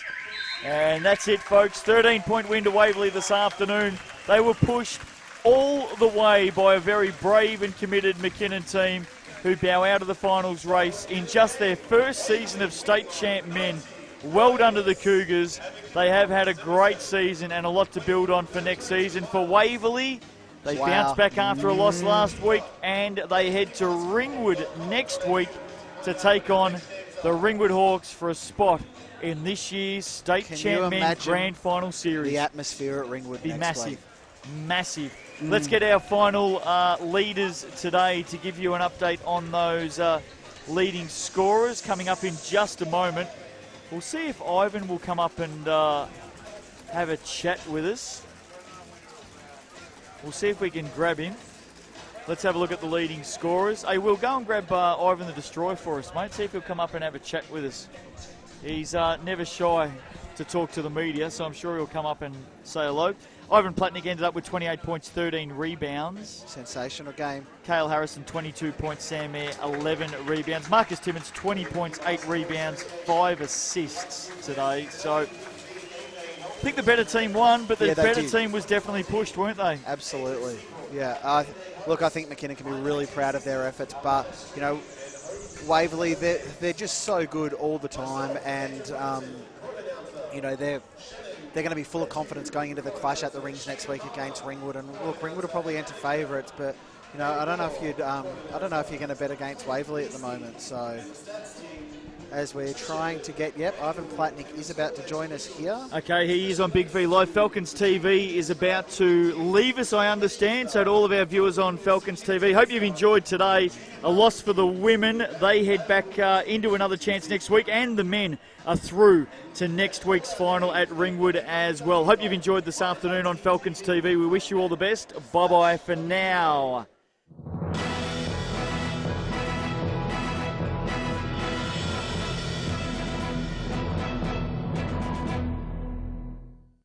And that's it, folks. 13-point win to Waverley this afternoon. They were pushed all the way by a very brave and committed McKinnon team who bow out of the finals race in just their first season of state champ men. Well done to the Cougars. They have had a great season and a lot to build on for next season. For Waverley, they bounced back after a loss last week, and they head to Ringwood next week to take on the Ringwood Hawks for a spot in this year's State Champ Men Grand Final Series. The atmosphere at Ringwood be next massive, week. massive. Let's get our final leaders today to give you an update on those leading scorers coming up in just a moment. We'll see if Ivan will come up and have a chat with us. We'll see if we can grab him. Let's have a look at the leading scorers. Hey, we'll go and grab Ivan the Destroyer for us, mate. See if he'll come up and have a chat with us. He's never shy to talk to the media, so I'm sure he'll come up and say hello. Ivan Platnick ended up with 28 points, 13 rebounds. Sensational game. Cale Harrison, 22 points. Sam Eyre, 11 rebounds. Marcus Timmins, 20 points, 8 rebounds, 5 assists today. So I think the better team won, but the better team was definitely pushed, weren't they? Absolutely. Yeah. Look, I think McKinnon can be really proud of their efforts, but, you know, Waverley, they're just so good all the time, and, you know, they're going to be full of confidence going into the clash at the Rings next week against Ringwood. And look, Ringwood will probably enter favourites, but you know, I don't know if you're going to bet against Waverley at the moment. So as we're trying to get, Ivan Platnick is about to join us here. Okay, he is on BigV Live. Falcons TV is about to leave us, I understand. So to all of our viewers on Falcons TV, hope you've enjoyed today. A loss for the women. They head back into another chance next week, and the men are through to next week's final at Ringwood as well. Hope you've enjoyed this afternoon on Falcons TV. We wish you all the best. Bye-bye for now.